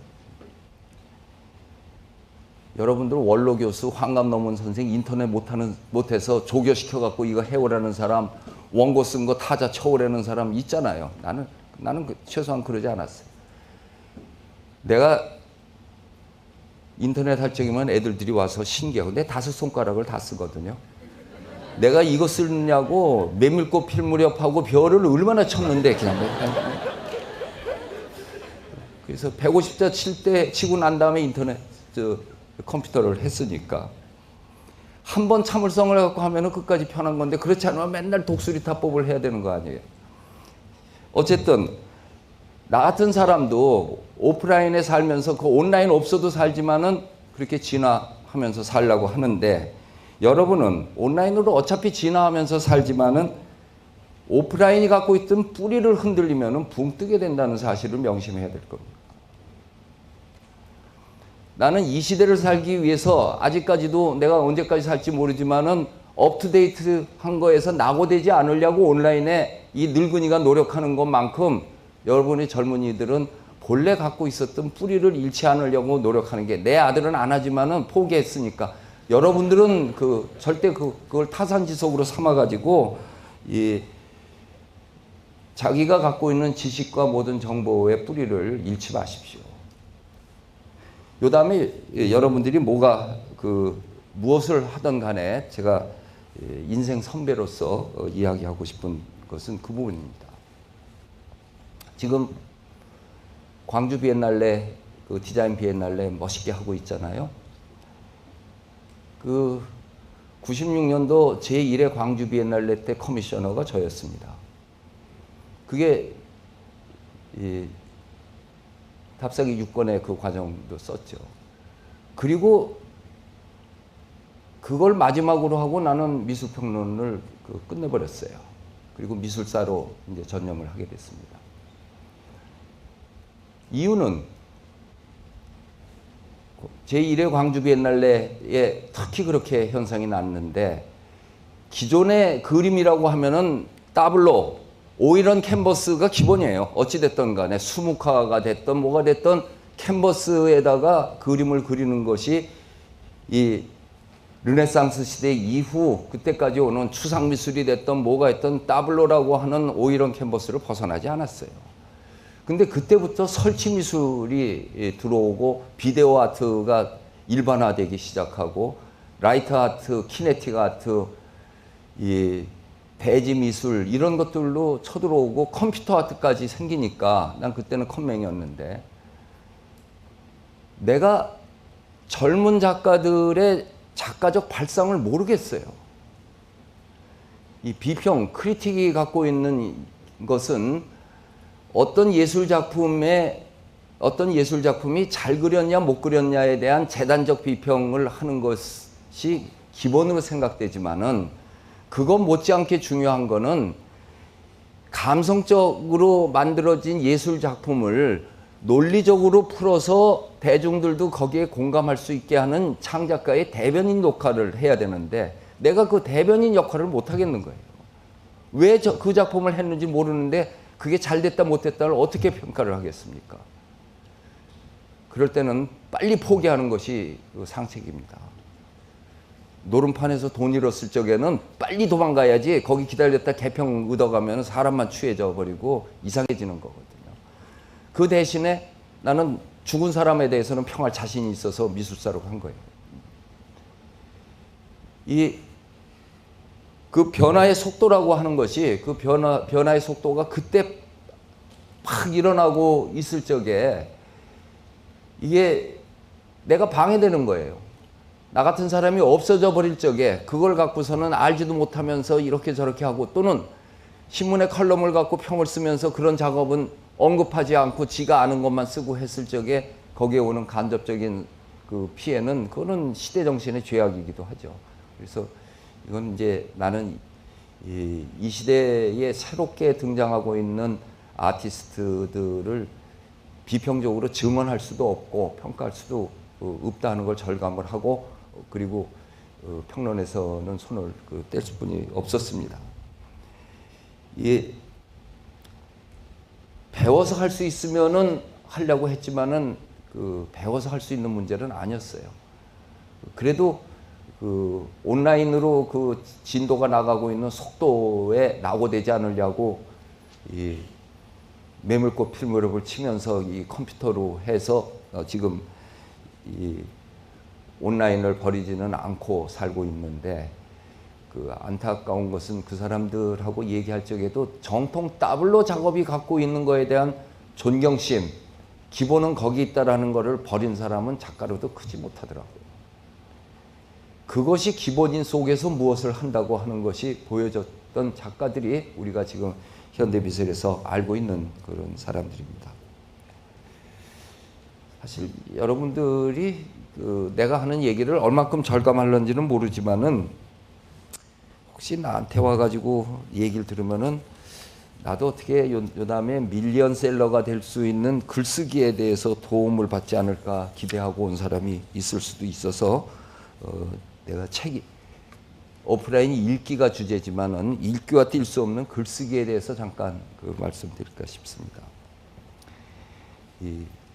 여러분들 원로 교수, 환갑 넘은 선생, 인터넷 못해서 조교시켜갖고 이거 해오라는 사람, 원고 쓴 거 타자 쳐오라는 사람 있잖아요. 나는 최소한 그러지 않았어요. 내가 인터넷 할 적이면 애들들이 와서 신기하고, 내 5손가락을 다 쓰거든요. 내가 이거 쓰느냐고 메밀꽃 필 무렵하고 별을 얼마나 쳤는데, 그냥. 그래서 150자 칠 때 치고 난 다음에 인터넷 컴퓨터를 했으니까 한 번 참을성을 갖고 하면은 끝까지 편한 건데, 그렇지 않으면 맨날 독수리 타법을 해야 되는 거 아니에요. 어쨌든 나 같은 사람도 오프라인에 살면서 그 온라인 없어도 살지만은 그렇게 진화하면서 살려고 하는데, 여러분은 온라인으로 어차피 진화하면서 살지만은 오프라인이 갖고 있던 뿌리를 흔들리면은 붕 뜨게 된다는 사실을 명심해야 될 겁니다. 나는 이 시대를 살기 위해서 아직까지도 내가 언제까지 살지 모르지만은 업투데이트한 거에서 낙오되지 않으려고 온라인에 이 늙은이가 노력하는 것만큼 여러분의 젊은이들은 본래 갖고 있었던 뿌리를 잃지 않으려고 노력하는 게, 내 아들은 안 하지만은 포기했으니까 여러분들은 절대 그걸 타산지석으로 삼아가지고 자기가 갖고 있는 지식과 모든 정보의 뿌리를 잃지 마십시오. 요 다음에 여러분들이 무엇을 하든 간에 제가 인생 선배로서 이야기하고 싶은 것은 그 부분입니다. 지금 광주 비엔날레, 디자인 비엔날레 멋있게 하고 있잖아요. 96년도 제1회 광주 비엔날레 때 커미셔너가 저였습니다. 그게 답사기 6권의 그 과정도 썼죠. 그리고 그걸 마지막으로 하고 나는 미술평론을 끝내버렸어요. 그리고 미술사로 이제 전념을 하게 됐습니다. 이유는 제1회 광주 비엔날레에 특히 그렇게 현상이 났는데, 기존의 그림이라고 하면은 따블로, 오일원 캔버스가 기본이에요. 어찌됐든 간에 수묵화가 됐던 뭐가 됐던 캔버스에다가 그림을 그리는 것이 이 르네상스 시대 이후 그때까지 오는 추상미술이 됐던 뭐가 했던 따블로라고 하는 오일원 캔버스를 벗어나지 않았어요. 근데 그때부터 설치미술이 들어오고 비데오 아트가 일반화되기 시작하고 라이트 아트, 키네틱 아트, 배지 미술 이런 것들로 쳐들어오고 컴퓨터 아트까지 생기니까, 난 그때는 컴맹이었는데, 내가 젊은 작가들의 작가적 발상을 모르겠어요. 이 비평, 크리틱이 갖고 있는 것은 어떤 예술 작품이 잘 그렸냐 못 그렸냐에 대한 재단적 비평을 하는 것이 기본으로 생각되지만은, 그것 못지않게 중요한 거는 감성적으로 만들어진 예술 작품을 논리적으로 풀어서 대중들도 거기에 공감할 수 있게 하는 창작가의 대변인 역할을 해야 되는데, 내가 그 대변인 역할을 못 하겠는 거예요. 왜 그 작품을 했는지 모르는데 그게 잘 됐다 못 됐다를 어떻게 평가를 하겠습니까? 그럴 때는 빨리 포기하는 것이 상책입니다. 노름판에서 돈 잃었을 적에는 빨리 도망가야지, 거기 기다렸다 개평 얻어가면 사람만 취해져 버리고 이상해지는 거거든요. 그 대신에 나는 죽은 사람에 대해서는 평할 자신이 있어서 미술사로 간 거예요. 그 변화의 속도라고 하는 것이, 그 변화의 속도가 그때 팍 일어나고 있을 적에 이게 내가 방해되는 거예요. 나 같은 사람이 없어져 버릴 적에 그걸 갖고서는 알지도 못하면서 이렇게 저렇게 하고, 또는 신문에 컬럼을 갖고 평을 쓰면서 그런 작업은 언급하지 않고 지가 아는 것만 쓰고 했을 적에 거기에 오는 간접적인 그 피해는 그거는 시대 정신의 죄악이기도 하죠. 그래서 이건 이제 나는 이 시대에 새롭게 등장하고 있는 아티스트들을 비평적으로 증언할 수도 없고 평가할 수도 없다는 걸 절감을 하고 그리고 평론에서는 손을 뗄 수뿐이 없었습니다. 배워서 할 수 있으면은 하려고 했지만은 배워서 할 수 있는 문제는 아니었어요. 그래도 온라인으로 진도가 나가고 있는 속도에 낙오되지 않으려고 이 매물꽃 필무렵을 치면서 이 컴퓨터로 해서 지금 이 온라인을 버리지는 않고 살고 있는데 안타까운 것은 그 사람들하고 얘기할 적에도 정통 더블로 작업이 갖고 있는 거에 대한 존경심, 기본은 거기 있다라는 것을 버린 사람은 작가로도 크지 못하더라고요. 그것이 기본인 속에서 무엇을 한다고 하는 것이 보여졌던 작가들이 우리가 지금 현대미술에서 알고 있는 그런 사람들입니다. 사실 여러분들이 내가 하는 얘기를 얼마큼 절감할런지는 모르지만은 혹시 나한테 와가지고 얘기를 들으면은 나도 어떻게 요 다음에 밀리언셀러가 될 수 있는 글쓰기에 대해서 도움을 받지 않을까 기대하고 온 사람이 있을 수도 있어서 내가 책이 오프라인 읽기가 주제지만은 읽기와 뛸 수 없는 글쓰기에 대해서 잠깐 말씀드릴까 싶습니다.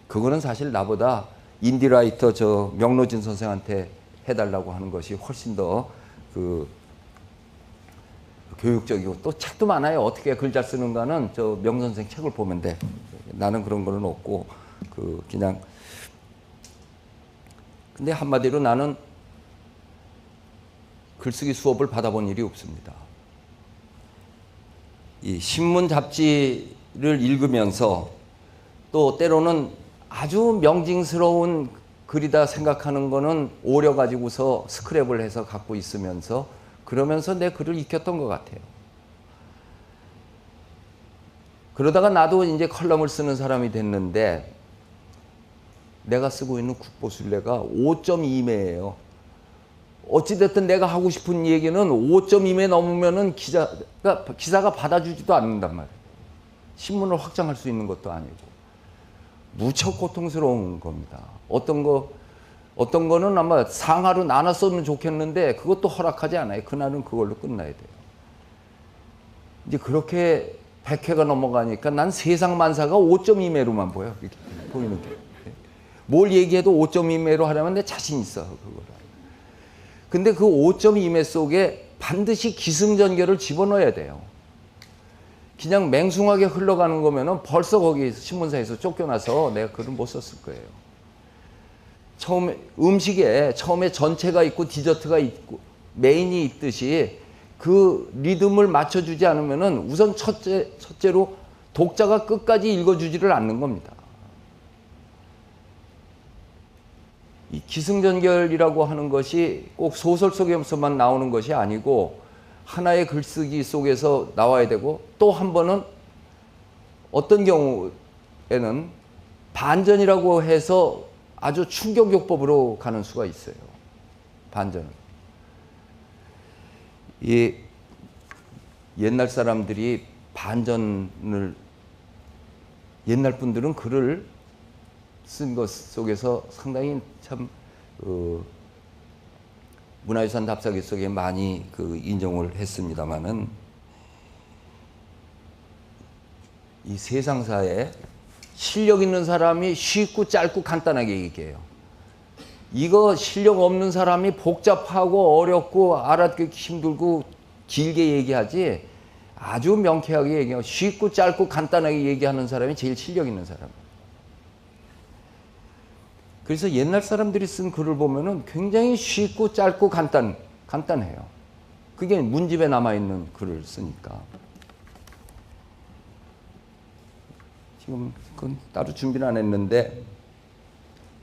그거는 사실 나보다 인디라이터 명로진 선생한테 해달라고 하는 것이 훨씬 더 교육적이고 또 책도 많아요. 어떻게 글 잘 쓰는가는 명 선생 책을 보면 돼. 나는 그런 거는 없고 그냥 근데 한마디로 나는 글쓰기 수업을 받아본 일이 없습니다. 이 신문 잡지를 읽으면서 또 때로는 아주 명징스러운 글이다 생각하는 거는 오려 가지고서 스크랩을 해서 갖고 있으면서 그러면서 내 글을 익혔던 것 같아요. 그러다가 나도 이제 컬럼을 쓰는 사람이 됐는데 내가 쓰고 있는 국보순례가 5.2매예요. 어찌됐든 내가 하고 싶은 얘기는 5.2매 넘으면은 기사가 받아주지도 않는단 말이에요. 신문을 확장할 수 있는 것도 아니고. 무척 고통스러운 겁니다. 어떤 거는 아마 상하로 나눴으면 좋겠는데 그것도 허락하지 않아요. 그날은 그걸로 끝나야 돼요. 이제 그렇게 100회가 넘어가니까 난 세상 만사가 5.2매로만 보여. 이렇게 보이는 게. 뭘 얘기해도 5.2매로 하려면 내 자신 있어. 그거를. 근데 그 5.2매 속에 반드시 기승전결을 집어넣어야 돼요. 그냥 맹숭하게 흘러가는 거면은 벌써 거기 신문사에서 쫓겨나서 내가 글을 못 썼을 거예요. 음식에 처음에 전체가 있고 디저트가 있고 메인이 있듯이 그 리듬을 맞춰주지 않으면은 우선 첫째로 독자가 끝까지 읽어주지를 않는 겁니다. 이 기승전결이라고 하는 것이 꼭 소설 속에서만 나오는 것이 아니고 하나의 글쓰기 속에서 나와야 되고 또 한 번은 어떤 경우에는 반전이라고 해서 아주 충격요법으로 가는 수가 있어요. 반전은. 이 옛날 사람들이 반전을 옛날 분들은 글을 쓴 것 속에서 상당히 참 문화유산 답사기 속에 많이 인정을 했습니다마는 이 세상사에 실력 있는 사람이 쉽고 짧고 간단하게 얘기해요. 이거 실력 없는 사람이 복잡하고 어렵고 알아듣기 힘들고 길게 얘기하지 아주 명쾌하게 얘기하고 쉽고 짧고 간단하게 얘기하는 사람이 제일 실력 있는 사람이에요. 그래서 옛날 사람들이 쓴 글을 보면은 굉장히 쉽고 짧고 간단해요. 그게 문집에 남아있는 글을 쓰니까. 지금 그건 따로 준비는 안 했는데,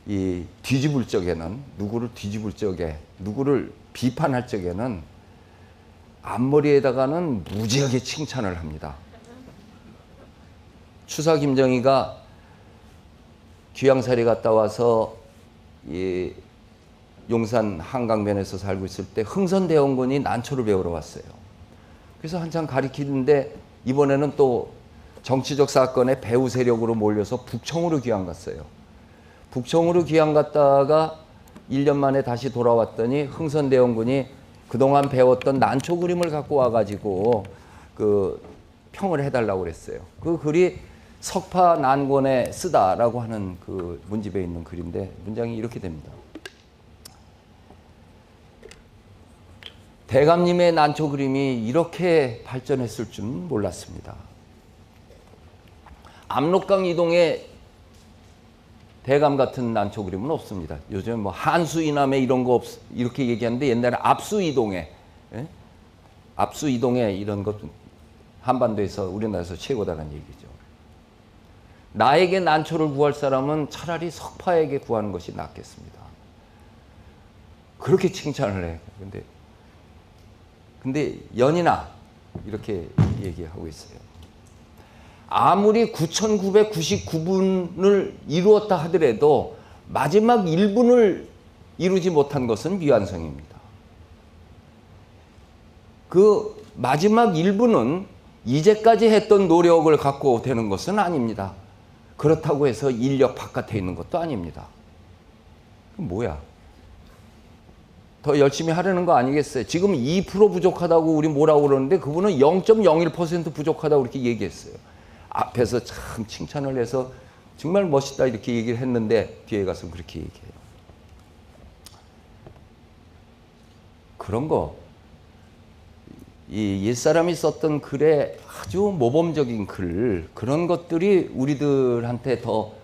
이 뒤집을 적에는, 누구를 뒤집을 적에, 누구를 비판할 적에는 앞머리에다가는 무지하게 칭찬을 합니다. 추사 김정희가 귀양살이 갔다 와서 이 용산 한강변에서 살고 있을 때 흥선대원군이 난초를 배우러 왔어요. 그래서 한참 가리키는데 이번에는 또 정치적 사건에 배후 세력으로 몰려서 북청으로 귀양 갔어요. 북청으로 귀양 갔다가 1년 만에 다시 돌아왔더니 흥선대원군이 그동안 배웠던 난초 그림을 갖고 와가지고 그 평을 해달라고 그랬어요. 그 글이 석파 난권에 쓰다라고 하는 그 문집에 있는 글인데 문장이 이렇게 됩니다. 대감님의 난초 그림이 이렇게 발전했을 줄은 몰랐습니다. 압록강 이동에 대감 같은 난초 그림은 없습니다. 요즘 뭐 한수 이남에 이런 거 이렇게 얘기하는데 옛날에 압수 이동에, 예? 압수 이동에 이런 것 한반도에서 우리나라에서 최고다라는 얘기죠. 나에게 난초를 구할 사람은 차라리 석파에게 구하는 것이 낫겠습니다. 그렇게 칭찬을 해. 근데 연인아 이렇게 얘기하고 있어요. 아무리 9,999분을 이루었다 하더라도 마지막 1분을 이루지 못한 것은 미완성입니다. 그 마지막 1분은 이제까지 했던 노력을 갖고 되는 것은 아닙니다. 그렇다고 해서 인력 바깥에 있는 것도 아닙니다. 그럼 뭐야? 더 열심히 하려는 거 아니겠어요? 지금 2% 부족하다고 우리 뭐라고 그러는데 그분은 0.01% 부족하다고 이렇게 얘기했어요. 앞에서 참 칭찬을 해서 정말 멋있다 이렇게 얘기를 했는데 뒤에 가서 그렇게 얘기해요. 그런 거, 이 옛사람이 썼던 글에 아주 모범적인 글, 그런 것들이 우리들한테 더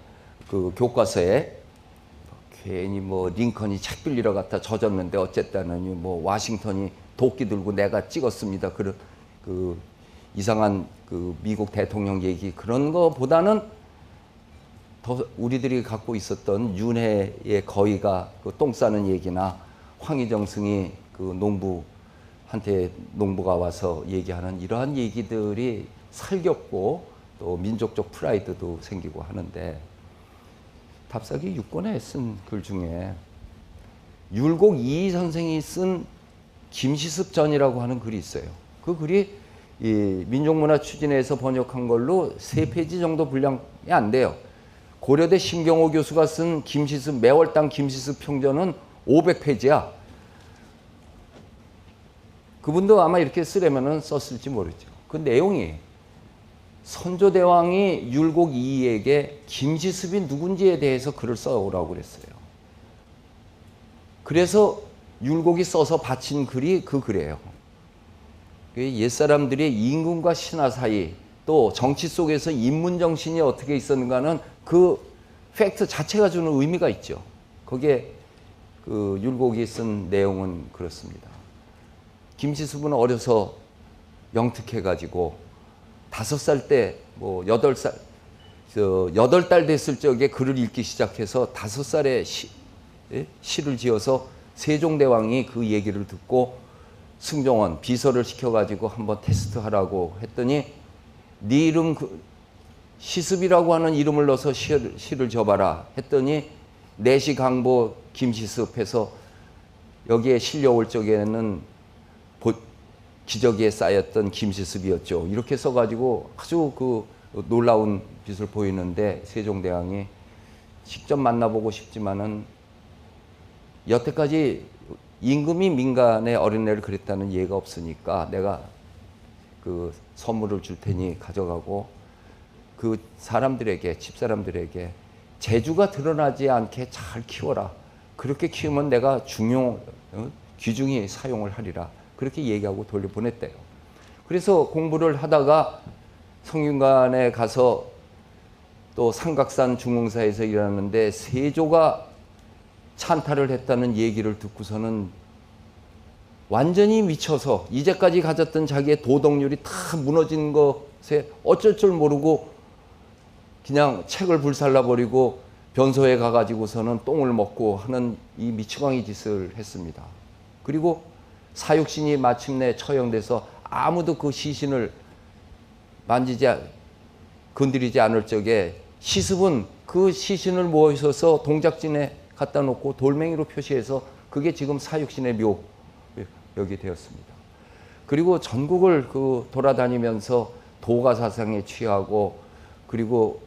그 교과서에 괜히 뭐 링컨이 책 빌리러 갔다 젖었는데 어쨌다느니 뭐 와싱턴이 도끼 들고 내가 찍었습니다. 그런 그 이상한 그 미국 대통령 얘기 그런 거보다는 더 우리들이 갖고 있었던 윤회의 거의가 그 똥 싸는 얘기나 황희정승이 그 농부한테 농부가 와서 얘기하는 이러한 얘기들이 살겹고 또 민족적 프라이드도 생기고 하는데 답사기 6권에 쓴 글 중에 율곡 이희 선생이 쓴 김시습전이라고 하는 글이 있어요. 그 글이 이 민족문화 추진회에서 번역한 걸로 3페이지 정도 분량이 안 돼요. 고려대 심경호 교수가 쓴 김시습 매월당 김시습 평전은 500페이지야. 그분도 아마 이렇게 쓰려면은 썼을지 모르죠. 그 내용이 선조대왕이 율곡 이희에게 김시습이 누군지에 대해서 글을 써오라고 그랬어요. 그래서 율곡이 써서 바친 글이 그 글이에요. 옛사람들의 임금과 신하 사이 또 정치 속에서 인문정신이 어떻게 있었는가는 그 팩트 자체가 주는 의미가 있죠. 거기에 그 율곡이 쓴 내용은 그렇습니다. 김시습은 어려서 영특해가지고 5살 때 뭐 8달 됐을 적에 글을 읽기 시작해서 5살에 시를 지어서 세종대왕이 그 얘기를 듣고 승정원 비서를 시켜가지고 한번 테스트하라고 했더니 네 이름 시습이라고 하는 이름을 넣어서 시를 줘봐라 했더니 내시강보 김시습 해서 여기에 실려올 적에는 기저귀에 쌓였던 김시습이었죠. 이렇게 써가지고 아주 그 놀라운 빛을 보이는데 세종대왕이 직접 만나보고 싶지만은 여태까지 임금이 민간의 어린애를 그랬다는 예가 없으니까 내가 그 선물을 줄 테니 가져가고 그 사람들에게 집사람들에게 재주가 드러나지 않게 잘 키워라. 그렇게 키우면 내가 귀중히 사용을 하리라. 그렇게 얘기하고 돌려보냈대요. 그래서 공부를 하다가 성균관에 가서 또 삼각산 중흥사에서 일하는데 세조가 찬탈을 했다는 얘기를 듣고서는 완전히 미쳐서 이제까지 가졌던 자기의 도덕률이 다 무너진 것에 어쩔 줄 모르고 그냥 책을 불살라버리고 변소에 가가지고서는 똥을 먹고 하는 이 미치광이 짓을 했습니다. 그리고 사육신이 마침내 처형돼서 아무도 그 시신을 건드리지 않을 적에 시습은 그 시신을 모셔서 동작진에 갖다 놓고 돌멩이로 표시해서 그게 지금 사육신의 묘역이 되었습니다. 그리고 전국을 돌아다니면서 도가 사상에 취하고, 그리고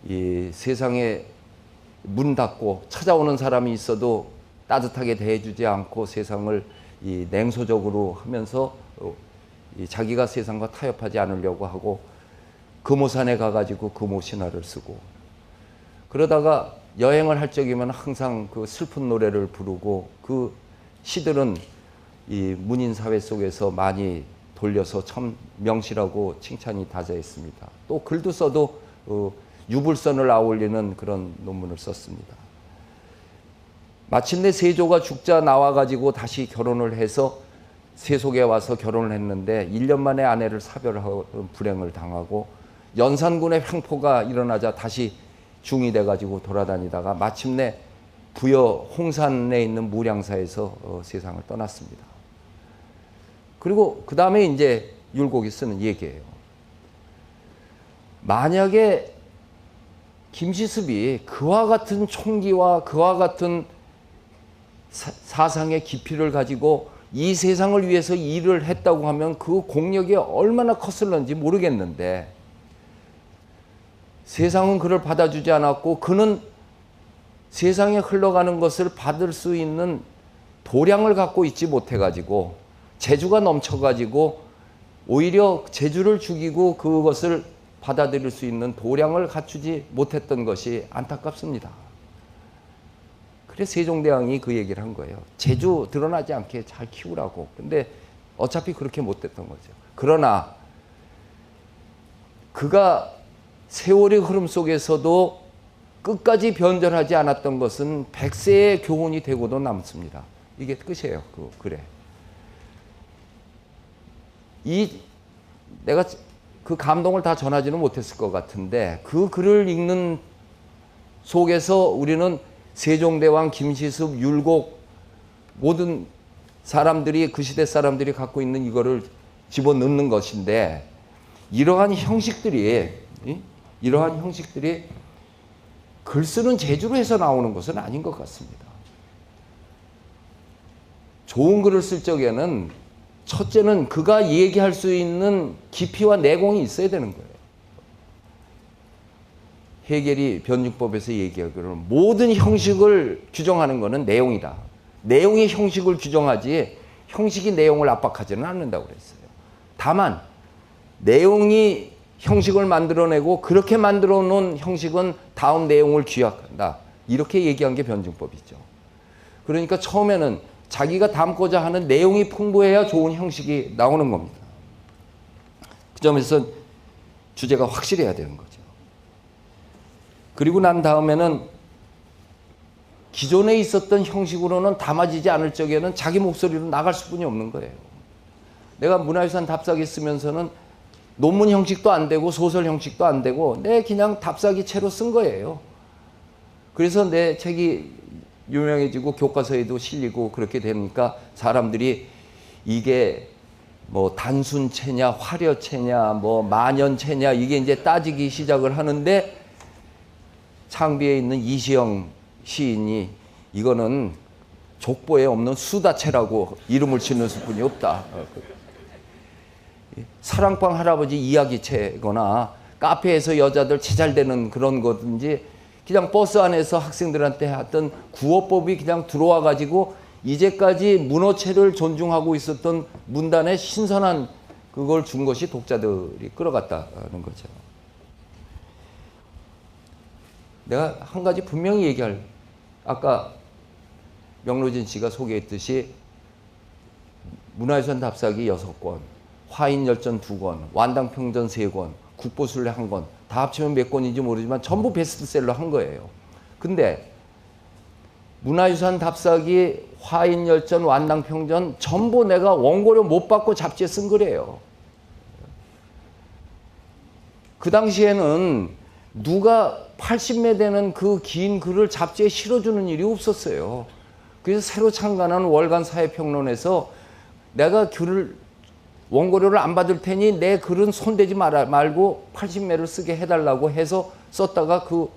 이 세상에 문 닫고 찾아오는 사람이 있어도 따뜻하게 대해주지 않고 세상을 이 냉소적으로 하면서 자기가 세상과 타협하지 않으려고 하고, 금오산에 가가지고 금오신화를 쓰고, 그러다가 여행을 할 적이면 항상 그 슬픈 노래를 부르고, 그 시들은 이 문인 사회 속에서 많이 돌려서 참 명시라고 칭찬이 다자했습니다. 또 글도 써도 유불선을 아울리는 그런 논문을 썼습니다. 마침내 세조가 죽자 나와가지고 다시 결혼을 해서 세속에 와서 결혼을 했는데 1년 만에 아내를 사별하고 불행을 당하고, 연산군의 횡포가 일어나자 다시 중이 돼가지고 돌아다니다가 마침내 부여 홍산에 있는 무량사에서 세상을 떠났습니다. 그리고 그 다음에 이제 율곡이 쓰는 얘기예요. 만약에 김시습이 그와 같은 총기와 그와 같은 사상의 깊이를 가지고 이 세상을 위해서 일을 했다고 하면 그 공력이 얼마나 컸을런지 모르겠는데, 세상은 그를 받아주지 않았고, 그는 세상에 흘러가는 것을 받을 수 있는 도량을 갖고 있지 못해가지고, 재주가 넘쳐가지고 오히려 재주를 죽이고 그것을 받아들일 수 있는 도량을 갖추지 못했던 것이 안타깝습니다. 그래서 세종대왕이 그 얘기를 한 거예요. 재주 드러나지 않게 잘 키우라고. 근데 어차피 그렇게 못됐던 거죠. 그러나 그가 세월의 흐름 속에서도 끝까지 변절하지 않았던 것은 백세의 교훈이 되고도 남습니다. 이게 끝이에요. 그 글에. 내가 그 감동을 다 전하지는 못했을 것 같은데, 그 글을 읽는 속에서 우리는 세종대왕, 김시습, 율곡, 모든 사람들이, 그 시대 사람들이 갖고 있는 이거를 집어넣는 것인데, 이러한 형식들이 글 쓰는 재주로 해서 나오는 것은 아닌 것 같습니다. 좋은 글을 쓸 적에는 첫째는 그가 얘기할 수 있는 깊이와 내공이 있어야 되는 거예요. 해겔이 변증법에서 얘기하기로는 모든 형식을 규정하는 것은 내용이다. 내용이 형식을 규정하지 형식이 내용을 압박하지는 않는다고 그랬어요. 다만 내용이 형식을 만들어내고 그렇게 만들어 놓은 형식은 다음 내용을 규약한다. 이렇게 얘기한 게 변증법이죠. 그러니까 처음에는 자기가 담고자 하는 내용이 풍부해야 좋은 형식이 나오는 겁니다. 그 점에서 주제가 확실해야 되는 거죠. 그리고 난 다음에는 기존에 있었던 형식으로는 담아지지 않을 적에는 자기 목소리로 나갈 수뿐이 없는 거예요. 내가 문화유산 답사기 쓰면서는 논문 형식도 안 되고 소설 형식도 안 되고 내 그냥 답사기 채로 쓴 거예요. 그래서 내 책이 유명해지고 교과서에도 실리고 그렇게 되니까 사람들이 이게 뭐 단순체냐 화려체냐 뭐 만연체냐 이게 이제 따지기 시작을 하는데, 창비에 있는 이시영 시인이 이거는 족보에 없는 수다체라고 이름을 짓는 수뿐이 없다. 사랑방 할아버지 이야기체거나 카페에서 여자들 제잘되는 그런 거든지 그냥 버스 안에서 학생들한테 했던 구어법이 그냥 들어와 가지고 이제까지 문어체를 존중하고 있었던 문단의 신선한 그걸 준 것이 독자들이 끌어갔다는 거죠. 내가 한 가지 분명히 얘기할, 아까 명로진 씨가 소개했듯이 문화유산 답사기 6권, 화인열전 2권, 완당평전 3권, 국보술래 1권, 다 합치면 몇 권인지 모르지만 전부 베스트셀러 한 거예요. 근데 문화유산 답사기, 화인열전, 완당평전 전부 내가 원고료 못 받고 잡지에 쓴 글이에요. 그 당시에는 누가 80매 되는 그 긴 글을 잡지에 실어주는 일이 없었어요. 그래서 새로 창간한 월간 사회평론에서 내가 원고료를 안 받을 테니 내 글은 손대지 말고 80매를 쓰게 해달라고 해서 썼다가 그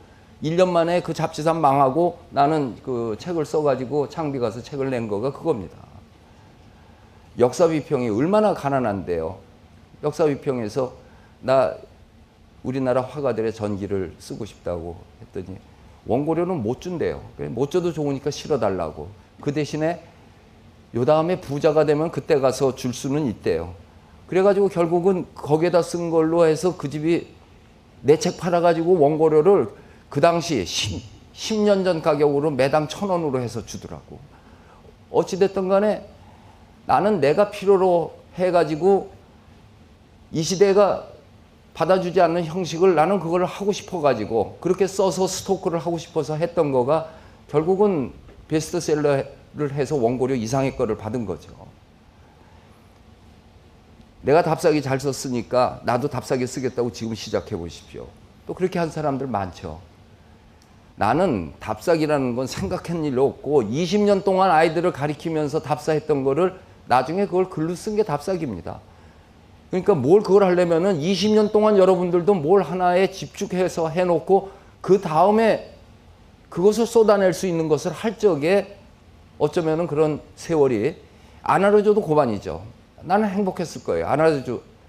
1년 만에 그 잡지사 망하고 나는 그 책을 써가지고 창비 가서 책을 낸 거가 그겁니다. 역사비평이 얼마나 가난한데요. 역사비평에서 나 우리나라 화가들의 전기를 쓰고 싶다고 했더니 원고료는 못 준대요. 못 줘도 좋으니까 실어달라고. 그 대신에 요 다음에 부자가 되면 그때 가서 줄 수는 있대요. 그래가지고 결국은 거기에다 쓴 걸로 해서 그 집이 내 책 팔아가지고 원고료를 그 당시 10년 전 가격으로 매당 1,000원으로 해서 주더라고. 어찌됐든 간에 나는 내가 필요로 해가지고 이 시대가 받아주지 않는 형식을 나는 그걸 하고 싶어가지고 그렇게 써서 스토크를 하고 싶어서 했던 거가 결국은 베스트셀러를 해서 원고료 이상의 거를 받은 거죠. 내가 답사기 잘 썼으니까 나도 답사기 쓰겠다고 지금 시작해 보십시오. 또 그렇게 한 사람들 많죠. 나는 답사기라는 건 생각한 일 없고 20년 동안 아이들을 가리키면서 답사했던 거를 나중에 그걸 글로 쓴 게 답사기입니다. 그러니까 뭘 그걸 하려면은 20년 동안 여러분들도 뭘 하나에 집중해서 해놓고 그 다음에 그것을 쏟아낼 수 있는 것을 할 적에 어쩌면은 그런 세월이 안 알아줘도 고만이죠. 나는 행복했을 거예요.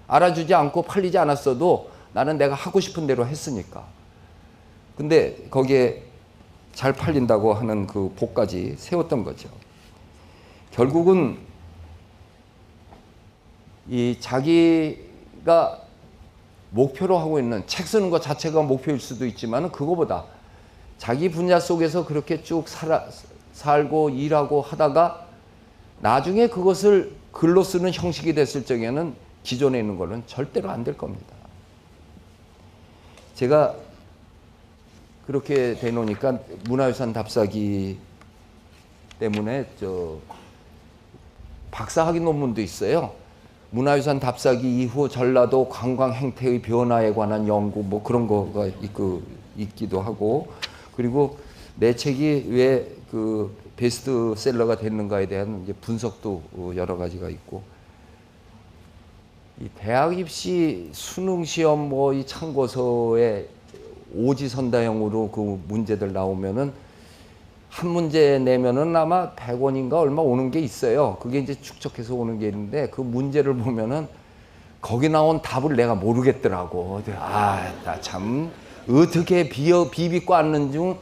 알아주지 않고 팔리지 않았어도 나는 내가 하고 싶은 대로 했으니까. 근데 거기에 잘 팔린다고 하는 그 복까지 세웠던 거죠. 결국은 이 자기가 목표로 하고 있는 책 쓰는 것 자체가 목표일 수도 있지만 그거보다 자기 분야 속에서 그렇게 쭉 살고 일하고 하다가 나중에 그것을 글로 쓰는 형식이 됐을 적에는 기존에 있는 거는 절대로 안 될 겁니다. 제가 그렇게 되놓으니까 문화유산 답사기 때문에 박사학위 논문도 있어요. 문화유산 답사기 이후 전라도 관광 행태의 변화에 관한 연구 뭐 그런 거가 있기도 하고 그리고 내 책이 왜 그 베스트셀러가 됐는가에 대한 이제 분석도 여러 가지가 있고 이 대학 입시 수능 시험 뭐 이 참고서에 오지선다형으로 그 문제들 나오면은 한 문제 내면은 아마 100원인가 얼마 오는 게 있어요. 그게 이제 축적해서 오는 게 있는데 그 문제를 보면은 거기 나온 답을 내가 모르겠더라고. 나 참 어떻게 비비고 앉는 중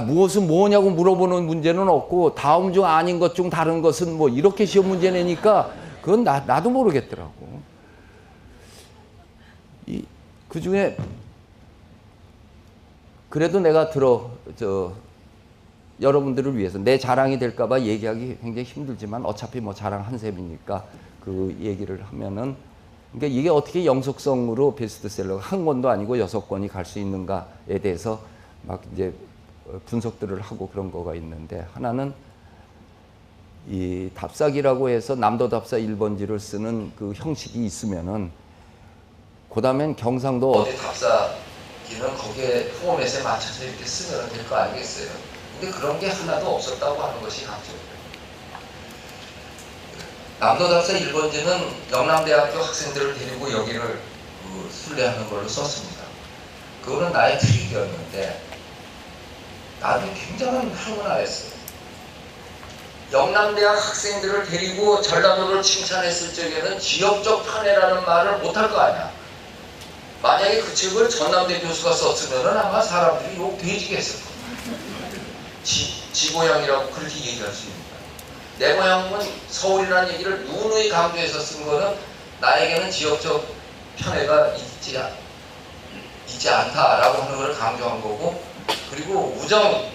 무엇은 뭐냐고 물어보는 문제는 없고 다음 중 아닌 것 중 다른 것은 뭐 이렇게 시험 문제 내니까 그건 나도 모르겠더라고. 그 중에 그래도 내가 여러분들을 위해서 내 자랑이 될까봐 얘기하기 굉장히 힘들지만 어차피 뭐 자랑 한 셈이니까 그 얘기를 하면은 그러니까 이게 어떻게 영속성으로 베스트셀러가 한 권도 아니고 6권이 갈 수 있는가에 대해서 막 이제 분석들을 하고 그런 거가 있는데 하나는 이 답사기라고 해서 남도답사 1번지를 쓰는 그 형식이 있으면은 그다음엔 경상도 어디 답사기는 거기에 포맷에 맞춰서 이렇게 쓰면 될 거 아니겠어요? 근데 그런 게 하나도 없었다고 하는 것이 강점이에요. 남도답사 1번지는 영남대학교 학생들을 데리고 여기를 순례하는 걸로 썼습니다. 그거는 나의 트릭이었는데 나도 굉장한 행운하였어요. 영남대학 학생들을 데리고 전라도를 칭찬했을 적에는 지역적 편애라는 말을 못할 거 아니야. 만약에 그 책을 전남대 교수가 썼으면 아마 사람들이 욕 돼지겠을 거야. 지 고향이라고 그렇게 얘기할 수 있는 거야. 내 고향은 서울이라는 얘기를 누누이 강조해서 쓴 거는 나에게는 지역적 편애가 있지 않다라고 하는 걸 강조한 거고 그리고 우정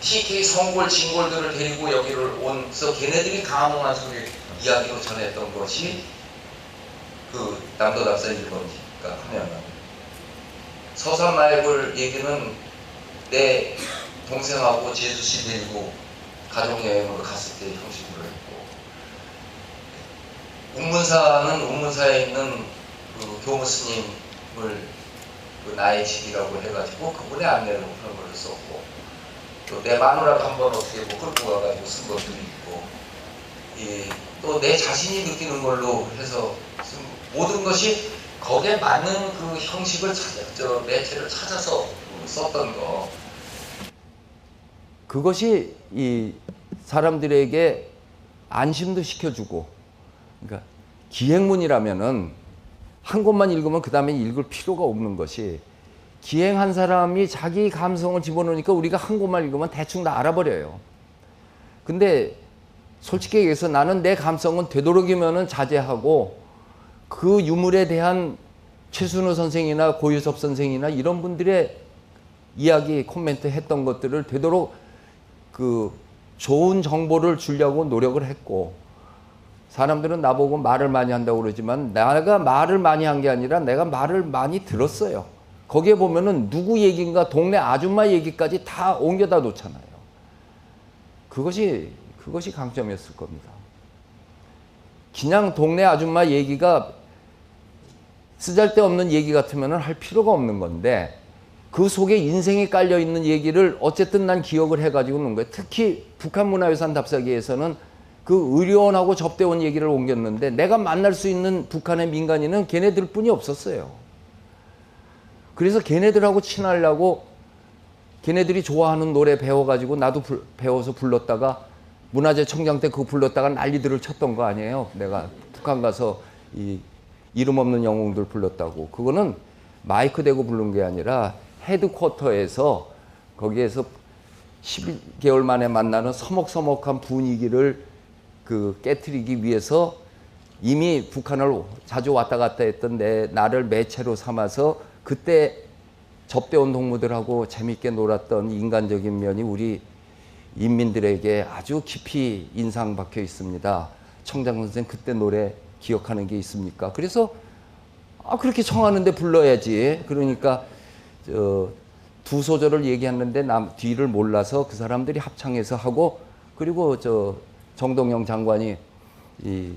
TK 성골 진골들을 데리고 여기를 온서 걔네들이 강화문한 소리 이야기로 전했던 것이 그 남도답사 1번지니까 하면은 서산마을골 얘기는 내 동생하고 제주씨 데리고 가족여행으로 갔을 때 형식으로 했고 운문사는 운문사에 있는 그 교무스님을 그 나의 집이라고 해가지고 그분의 안내로 그런 걸 썼고 또 내 마누라도 한번 어떻게 뭐 끌고 가가지고 쓴 것들이 있고 또 내 자신이 느끼는 걸로 해서 모든 것이 거기에 맞는 그 형식을 매체를 찾아서 썼던 거. 그것이 이 사람들에게 안심도 시켜주고, 그러니까 기행문이라면은 한 곳만 읽으면 그 다음에 읽을 필요가 없는 것이, 기행한 사람이 자기 감성을 집어넣으니까 우리가 한 곳만 읽으면 대충 다 알아버려요. 근데 솔직히 얘기해서 나는 내 감성은 되도록이면은 자제하고, 그 유물에 대한 최순호 선생이나 고유섭 선생이나 이런 분들의 이야기, 코멘트 했던 것들을 되도록 그 좋은 정보를 주려고 노력을 했고, 사람들은 나보고 말을 많이 한다고 그러지만 내가 말을 많이 한 게 아니라 내가 말을 많이 들었어요. 거기에 보면은 누구 얘기인가 동네 아줌마 얘기까지 다 옮겨다 놓잖아요. 그것이 강점이었을 겁니다. 그냥 동네 아줌마 얘기가 쓰잘데없는 얘기 같으면 할 필요가 없는 건데, 그 속에 인생이 깔려있는 얘기를 어쨌든 난 기억을 해가지고 놓은 거예요. 특히 북한문화유산 답사기에서는 그 의료원하고 접대원 얘기를 옮겼는데, 내가 만날 수 있는 북한의 민간인은 걔네들 뿐이 없었어요. 그래서 걔네들하고 친하려고 걔네들이 좋아하는 노래 배워가지고 나도 배워서 불렀다가, 문화재 청장 때 그거 불렀다가 난리들을 쳤던 거 아니에요. 내가 북한 가서 이름 없는 영웅들 불렀다고. 그거는 마이크 대고 부른 게 아니라 헤드쿼터에서, 거기에서 12개월 만에 만나는 서먹서먹한 분위기를 깨트리기 위해서 이미 북한을 자주 왔다 갔다 했던 나를 매체로 삼아서 그때 접대원 동무들하고 재밌게 놀았던 인간적인 면이 우리 인민들에게 아주 깊이 인상 박혀 있습니다. 청장 선생 그때 노래 기억하는 게 있습니까? 그래서 그렇게 청하는데 불러야지. 그러니까 두 소절을 얘기했는데 뒤를 몰라서 그 사람들이 합창해서 하고, 그리고 정동영 장관이 이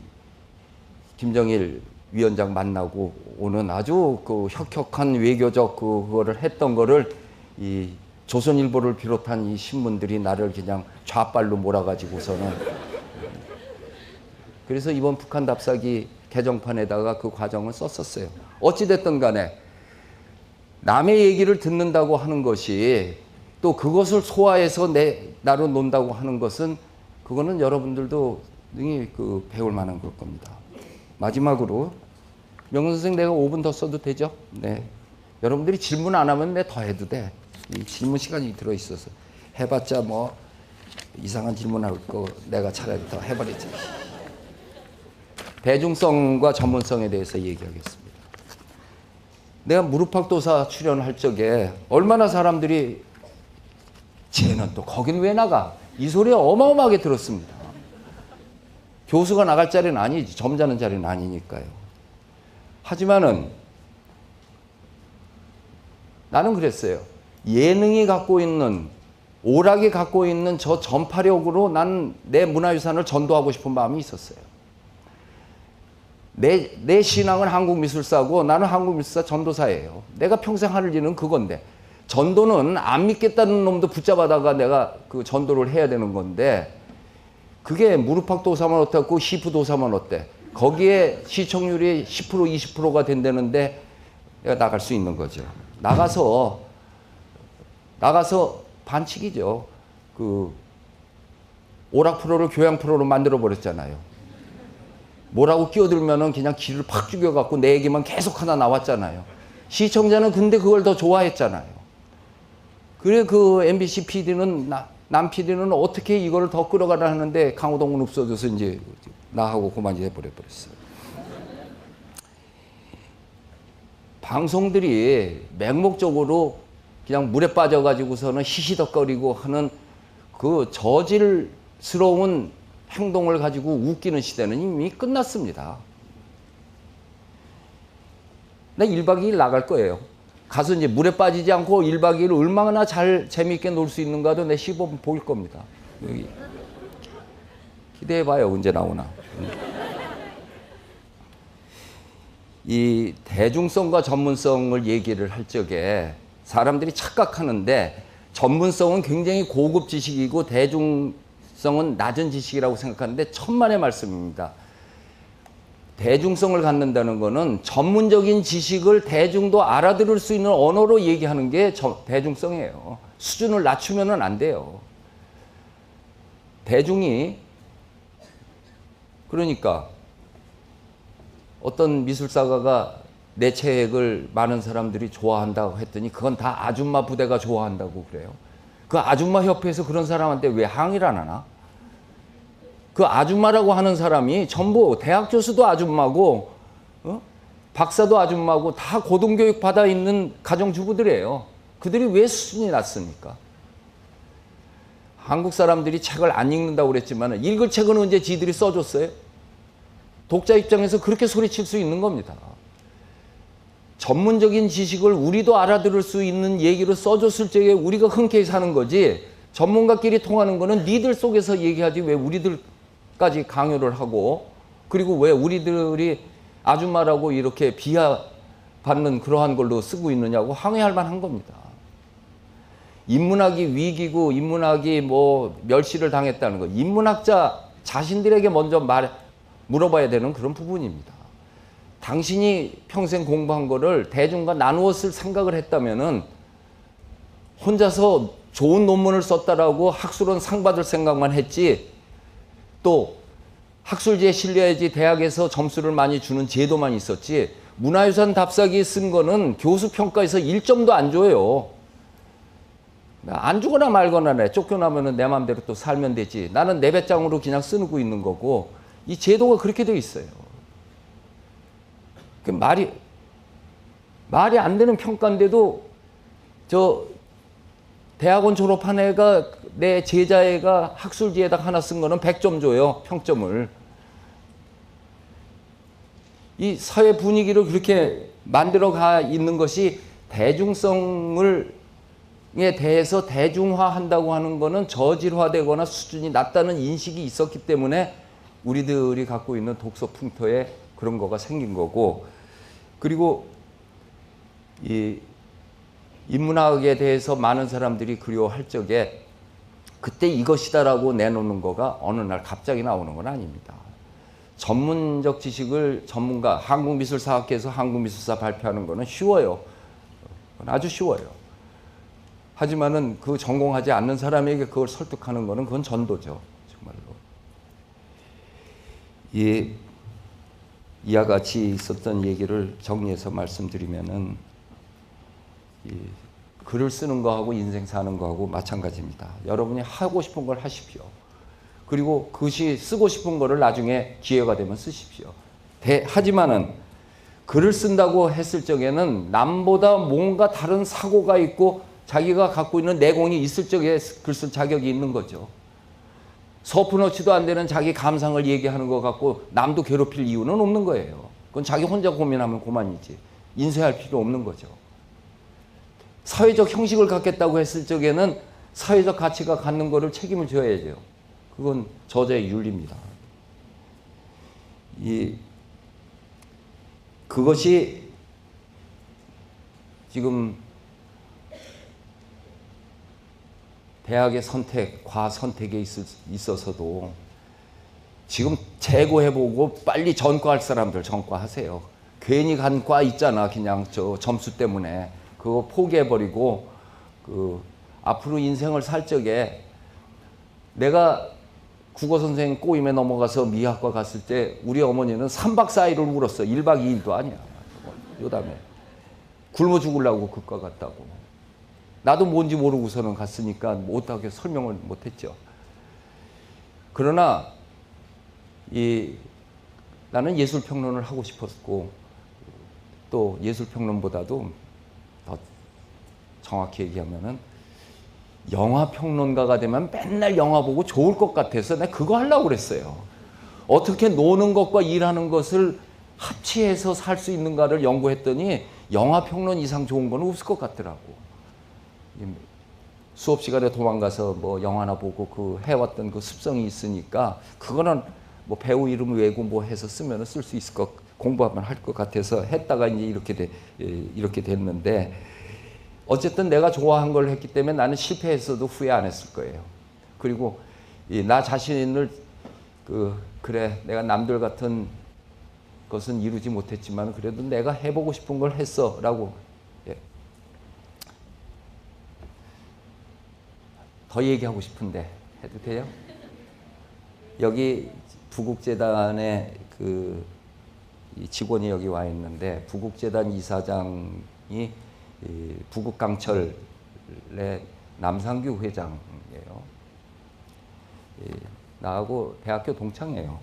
김정일 위원장 만나고 오는 아주 그 혁혁한 외교적 그거를 했던 거를 이 조선일보를 비롯한 이 신문들이 나를 그냥 좌빨로 몰아가지고서는, 그래서 이번 북한 답사기 개정판에다가 그 과정을 썼었어요. 어찌됐든 간에 남의 얘기를 듣는다고 하는 것이, 또 그것을 소화해서 나로 논다고 하는 것은, 그거는 여러분들도 능히 배울 만한 걸 겁니다. 마지막으로 명훈 선생, 내가 5분 더 써도 되죠? 네. 여러분들이 질문 안 하면 내가 더 해도 돼. 이 질문 시간이 들어있어서. 해봤자 뭐 이상한 질문할 거 내가 차라리 더 해버렸지. 대중성과 전문성에 대해서 얘기하겠습니다. 내가 무릎팍도사 출연할 적에 얼마나 사람들이 쟤는 또 거긴 왜 나가? 이 소리 어마어마하게 들었습니다. 교수가 나갈 자리는 아니지. 점잖은 자리는 아니니까요. 하지만은 나는 그랬어요. 예능이 갖고 있는, 오락이 갖고 있는 저 전파력으로 난 내 문화유산을 전도하고 싶은 마음이 있었어요. 내 신앙은 한국미술사고 나는 한국미술사 전도사예요. 내가 평생 할 일은 그건데, 전도는 안 믿겠다는 놈도 붙잡아다가 내가 그 전도를 해야 되는 건데, 그게 무릎팍도사만 어떻고 히프도사만 어때? 거기에 시청률이 10% 20%가 된다는데 내가 나갈 수 있는 거죠. 나가서 반칙이죠. 오락 프로를 교양 프로로 만들어 버렸잖아요. 뭐라고 끼어들면은 그냥 기를 팍 죽여갖고 내 얘기만 계속 하나 나왔잖아요. 시청자는 근데 그걸 더 좋아했잖아요. 그래 그 MBC PD는 남 PD는 어떻게 이거를 더 끌어가라 하는데 강호동은 없어져서 이제 나하고 그만이 해버렸어요. 방송들이 맹목적으로 그냥 물에 빠져가지고서는 히히덕거리고 하는 그 저질스러운 행동을 가지고 웃기는 시대는 이미 끝났습니다. 나 1박 2일 나갈 거예요. 가서 이제 물에 빠지지 않고 1박 2일 얼마나 잘 재미있게 놀 수 있는가도 내 시범 보일 겁니다. 여기 기대해봐요. 언제 나오나. 이 대중성과 전문성을 얘기를 할 적에 사람들이 착각하는데, 전문성은 굉장히 고급 지식이고 대중성은 대중성은 낮은 지식이라고 생각하는데 천만의 말씀입니다. 대중성을 갖는다는 것은 전문적인 지식을 대중도 알아들을 수 있는 언어로 얘기하는 게 대중성이에요. 수준을 낮추면 안 돼요. 대중이 그러니까 어떤 미술사가가 내 책을 많은 사람들이 좋아한다고 했더니 그건 다 아줌마 부대가 좋아한다고 그래요. 그 아줌마 협회에서 그런 사람한테 왜 항의를 안 하나? 그 아줌마라고 하는 사람이 전부 대학 교수도 아줌마고 박사도 아줌마고 다 고등교육 받아 있는 가정주부들이에요. 그들이 왜 수준이 낮습니까? 한국 사람들이 책을 안 읽는다고 그랬지만 읽을 책은 언제 지들이 써줬어요? 독자 입장에서 그렇게 소리칠 수 있는 겁니다. 전문적인 지식을 우리도 알아들을 수 있는 얘기로 써줬을 적에 우리가 흔쾌히 사는 거지, 전문가끼리 통하는 거는 니들 속에서 얘기하지 왜 우리들까지 강요를 하고, 그리고 왜 우리들이 아줌마라고 이렇게 비하받는 그러한 걸로 쓰고 있느냐고 항의할 만한 겁니다. 인문학이 위기고 인문학이 뭐 멸시를 당했다는 거, 인문학자 자신들에게 먼저 물어봐야 되는 그런 부분입니다. 당신이 평생 공부한 거를 대중과 나누어 쓸 생각을 했다면은 혼자서 좋은 논문을 썼다라고 학술원 상 받을 생각만 했지, 또 학술지에 실려야지 대학에서 점수를 많이 주는 제도만 있었지, 문화유산 답사기 쓴 거는 교수 평가에서 1점도 안 줘요. 안 주거나 말거나 해. 쫓겨나면은 내 마음대로 또 살면 되지. 나는 내 배짱으로 그냥 쓰고 있는 거고, 이 제도가 그렇게 돼 있어요. 그 말이 안 되는 평가인데도 저 대학원 졸업한 애가, 내 제자애가 학술지에다 하나 쓴 거는 100점 줘요. 평점을. 이 사회 분위기를 그렇게 만들어 가 있는 것이 대중성에 대해서 대중화한다고 하는 거는 저질화되거나 수준이 낮다는 인식이 있었기 때문에 우리들이 갖고 있는 독서 풍토에 그런 거가 생긴 거고, 그리고 이 인문학에 대해서 많은 사람들이 그리워할 적에 그때 이것이다라고 내놓는 거가 어느 날 갑자기 나오는 건 아닙니다. 전문적 지식을 전문가, 한국미술사학회에서 한국미술사 발표하는 거는 쉬워요. 아주 쉬워요. 하지만은 그 전공하지 않는 사람에게 그걸 설득하는 거는 그건 전도죠. 정말로. 이와 같이 있었던 얘기를 정리해서 말씀드리면은, 글을 쓰는 거하고 인생 사는 거하고 마찬가지입니다. 여러분이 하고 싶은 걸 하십시오. 그리고 그것이 쓰고 싶은 거를 나중에 기회가 되면 쓰십시오. 하지만은 글을 쓴다고 했을 적에는 남보다 뭔가 다른 사고가 있고 자기가 갖고 있는 내공이 있을 적에 글 쓸 자격이 있는 거죠. 서푼어치도 안 되는 자기 감상을 얘기하는 것 같고 남도 괴롭힐 이유는 없는 거예요. 그건 자기 혼자 고민하면 그만이지. 인쇄할 필요 없는 거죠. 사회적 형식을 갖겠다고 했을 적에는 사회적 가치가 갖는 거를 책임을 져야죠. 그건 저자의 윤리입니다. 그것이 지금 대학의 선택, 과선택에 있어서도 지금 재고해보고 빨리 전과할 사람들 전과하세요. 괜히 간 과 있잖아. 그냥 저 점수 때문에. 그거 포기해버리고 앞으로 인생을 살 적에, 내가 국어선생 꼬임에 넘어가서 미학과 갔을 때 우리 어머니는 3박 4일을 울었어. 1박 2일도 아니야. 요담에 굶어 죽으려고 그과 갔다고. 나도 뭔지 모르고서는 갔으니까 못하게 설명을 못했죠. 그러나 나는 예술평론을 하고 싶었고, 또 예술평론보다도 더 정확히 얘기하면은 영화평론가가 되면 맨날 영화 보고 좋을 것 같아서 내가 그거 하려고 그랬어요. 어떻게 노는 것과 일하는 것을 합치해서 살 수 있는가를 연구했더니 영화평론 이상 좋은 건 없을 것 같더라고. 수업 시간에 도망가서 뭐 영화나 보고 그 해왔던 그 습성이 있으니까 그거는 뭐 배우 이름 외고 뭐 해서 쓰면 쓸 수 있을 것, 공부하면 할 것 같아서 했다가 이제 이렇게 됐는데, 어쨌든 내가 좋아한 걸 했기 때문에 나는 실패했어도 후회 안 했을 거예요. 그리고 나 자신을 그래 내가 남들 같은 것은 이루지 못했지만 그래도 내가 해보고 싶은 걸 했어라고. 예. 더 얘기하고 싶은데 해도 돼요? 여기 부국재단의 이 직원이 여기 와 있는데 부국재단 이사장이 부국강철의 남상규 회장이에요. 나하고 대학교 동창이에요.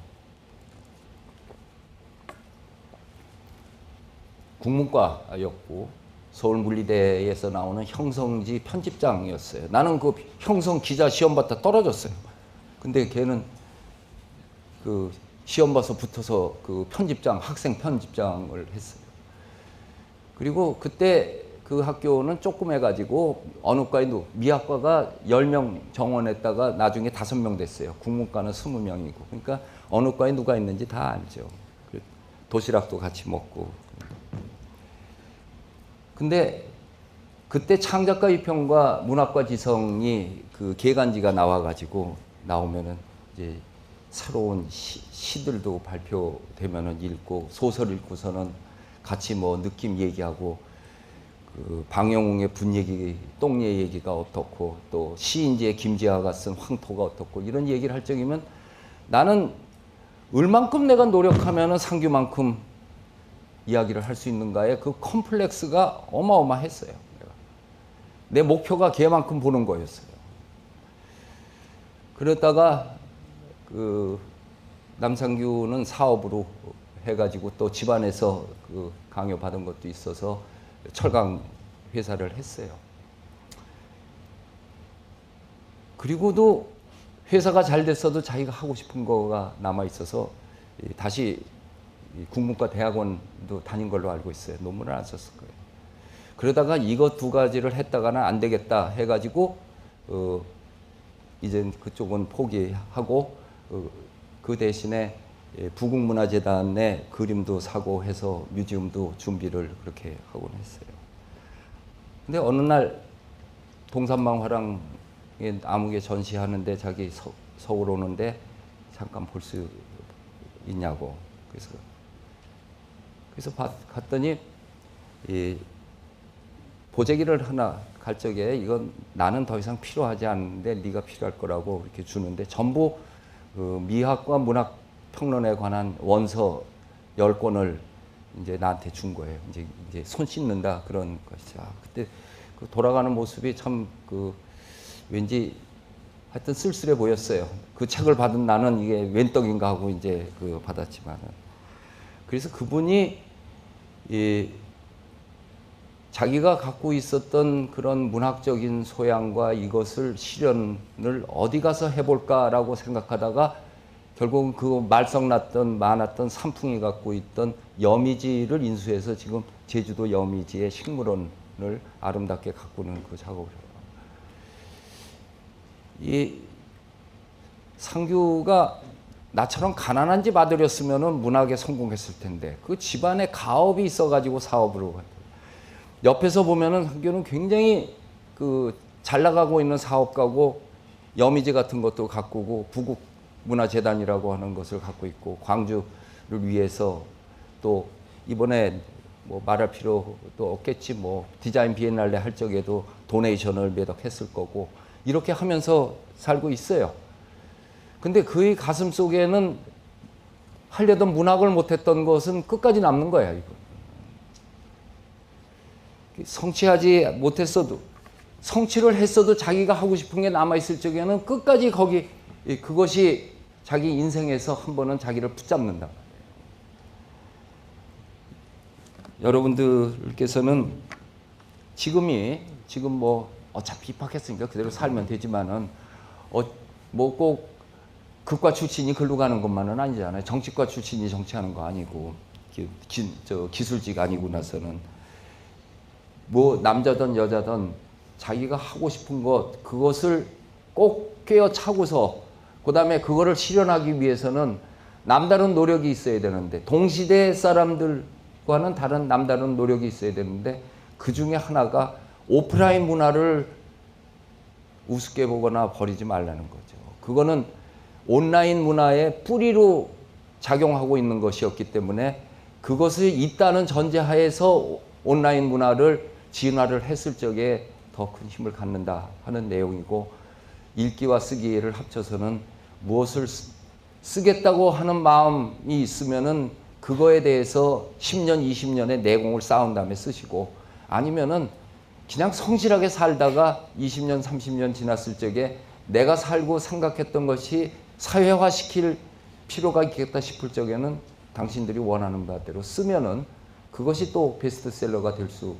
국문과였고 서울물리대에서 나오는 형성지 편집장이었어요. 나는 그 형성 기자 시험 봤다 떨어졌어요. 근데 걔는 그 시험 봐서 붙어서 그 편집장, 학생 편집장을 했어요. 그리고 그때 그 학교는 조그매가지고 어느 과에 미학과가 10명 정원했다가 나중에 5명 됐어요. 국문과는 20명이고. 그러니까 어느 과에 누가 있는지 다 알죠. 도시락도 같이 먹고. 근데 그때 창작가 위평과 문학과 지성이 그 개간지가 나와가지고 나오면은 이제 새로운 시들도 발표되면은 읽고 소설 읽고서는 같이 뭐 느낌 얘기하고 그 방영웅의 분 얘기, 똥예 얘기가 어떻고 또 시인지의 김지아가 쓴 황토가 어떻고 이런 얘기를 할 적이면 나는 얼만큼 내가 노력하면은 상규만큼 이야기를 할 수 있는가에 그 컴플렉스가 어마어마했어요. 내 목표가 걔만큼 보는 거였어요. 그러다가 그 남상규는 사업으로 해가지고 또 집안에서 그 강요 받은 것도 있어서 철강 회사를 했어요. 그리고도 회사가 잘 됐어도 자기가 하고 싶은 거가 남아 있어서 다시 국문과 대학원도 다닌 걸로 알고 있어요. 논문을 안 썼을 거예요. 그러다가 이것 두 가지를 했다가는 안 되겠다 해가지고 이제 그쪽은 포기하고 그 대신에 부국문화재단에 그림도 사고 해서 뮤지엄도 준비를 그렇게 하곤 했어요. 근데 어느 날 동산망 화랑에 암흑에 전시하는데 자기 서울 오는데 잠깐 볼 수 있냐고. 그래서 갔더니 이 보재기를 하나 갈 적에 이건 나는 더 이상 필요하지 않는데 네가 필요할 거라고 이렇게 주는데 전부 미학과 문학 평론에 관한 원서 10권을 이제 나한테 준 거예요. 이제 손 씻는다 그런 것이죠. 그때 그 돌아가는 모습이 참 왠지 하여튼 쓸쓸해 보였어요. 그 책을 받은 나는 이게 웬 떡인가 하고 이제 받았지만은. 그래서 그분이 자기가 갖고 있었던 그런 문학적인 소양과 이것을 실현을 어디 가서 해볼까라고 생각하다가 결국은 그 말썽났던 많았던 산풍이 갖고 있던 여미지를 인수해서 지금 제주도 여미지의 식물원을 아름답게 가꾸는 그 작업을 해요. 이 상규가 나처럼 가난한 집 아들이었으면 문학에 성공했을 텐데 그 집안에 가업이 있어가지고 사업으로 옆에서 보면은 상규는 굉장히 잘 나가고 있는 사업가고 여미지 같은 것도 가꾸고 부국문화재단이라고 하는 것을 갖고 있고 광주를 위해서 또 이번에 뭐 말할 필요도 없겠지 뭐 디자인 비엔날레 할 적에도 도네이션을 몇 억 했을 거고 이렇게 하면서 살고 있어요. 근데 그의 가슴 속에는 하려던 문학을 못했던 것은 끝까지 남는 거야. 이거. 성취하지 못했어도 성취를 했어도 자기가 하고 싶은 게 남아있을 적에는 끝까지 그것이 자기 인생에서 한 번은 자기를 붙잡는다. 여러분들께서는 지금 뭐 어차피 입학했으니까 그대로 살면 되지만은 뭐 꼭 극과 출신이 글로 가는 것만은 아니잖아요. 정치과 출신이 정치하는 거 아니고 기술직 아니고 나서는 뭐 남자든 여자든 자기가 하고 싶은 것 그것을 꼭 꿰어차고서 그다음에 그거를 실현하기 위해서는 남다른 노력이 있어야 되는데 동시대 사람들과는 다른 남다른 노력이 있어야 되는데 그 중에 하나가 오프라인 문화를 우습게 보거나 버리지 말라는 거죠. 그거는 온라인 문화의 뿌리로 작용하고 있는 것이었기 때문에 그것이 있다는 전제하에서 온라인 문화를 진화를 했을 적에 더 큰 힘을 갖는다 하는 내용이고, 읽기와 쓰기를 합쳐서는 무엇을 쓰겠다고 하는 마음이 있으면은 그거에 대해서 10년, 20년의 내공을 쌓은 다음에 쓰시고, 아니면은 그냥 성실하게 살다가 20년, 30년 지났을 적에 내가 살고 생각했던 것이 사회화시킬 필요가 있겠다 싶을 적에는 당신들이 원하는 바대로 쓰면은 그것이 또 베스트셀러가 될 수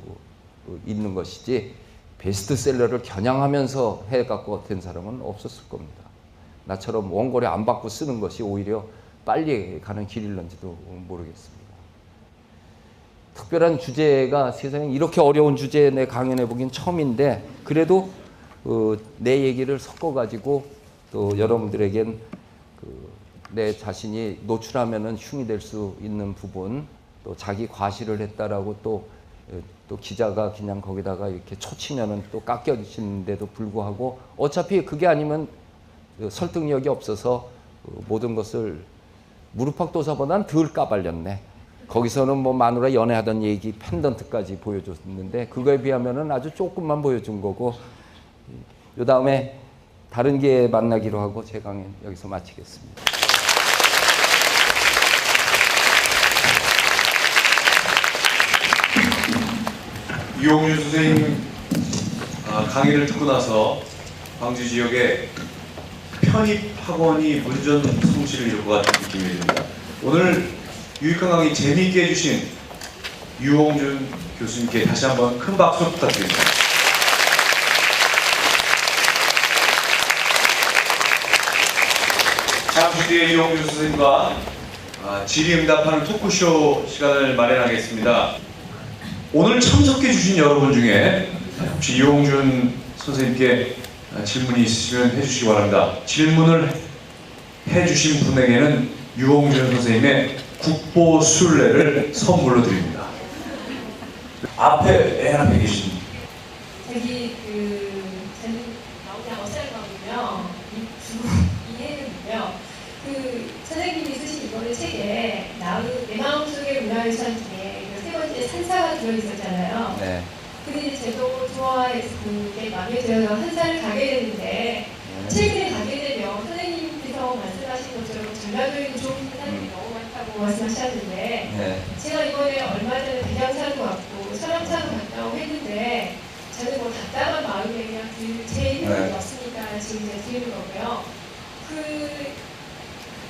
있는 것이지, 베스트셀러를 겨냥하면서 해갖고 된 사람은 없었을 겁니다. 나처럼 원고료 안 받고 쓰는 것이 오히려 빨리 가는 길일런지도 모르겠습니다. 특별한 주제가 세상에 이렇게 어려운 주제에 내 강연해 보긴 처음인데, 그래도 내 얘기를 섞어가지고 또 여러분들에겐 내 자신이 노출하면은 흉이 될 수 있는 부분, 또 자기 과시를 했다라고 또 기자가 그냥 거기다가 이렇게 초치면은 또 깎여지는데도 불구하고 어차피 그게 아니면 설득력이 없어서 모든 것을 무릎팍도사보단 덜 까발렸네. 거기서는 뭐 마누라 연애하던 얘기 펜던트까지 보여줬는데 그거에 비하면은 아주 조금만 보여준 거고, 요 다음에 다른 기회에 만나기로 하고 제 강연 여기서 마치겠습니다. 유홍준 선생님 강의를 듣고 나서 광주 지역에 편입학원이 문전 성시를 이룰 것 같은 느낌이 듭니다. 오늘 유익한 강의 재미있게 해주신 유홍준 교수님께 다시 한번 큰 박수 부탁드립니다. 잠시 뒤에 유홍준 선생님과 질의응답하는 토크쇼 시간을 마련하겠습니다. 오늘 참석해 주신 여러분 중에 혹시 유홍준 선생님께 질문이 있으시면 해주시기 바랍니다. 질문을 해주신 분에게는 유홍준 선생님의 국보순례를 선물로 드립니다. 앞에 애 앞에 계신 저기 저는 그냥 어설거든요. 이해는요. 선생님이 쓰신 이번에 책에 내 마음속의 문화유산 중에 세 번째 산사가 들어있었잖아요. 네. 근데 저도 좋아해서 그게 마음에 들어서 산사를 가게 됐는데 최근에 가게 되면 선생님께서 말씀하신 것처럼 전라도에도 좋은 산사들이 너무 많다고 말씀하셨는데 제가 이번에 얼마 전에 대장산도 왔고 설암산도 갔다고 했는데 저는 뭐 답답한 마음에 그냥 제 이름이 없으니까 지금 제가 드리는 거고요.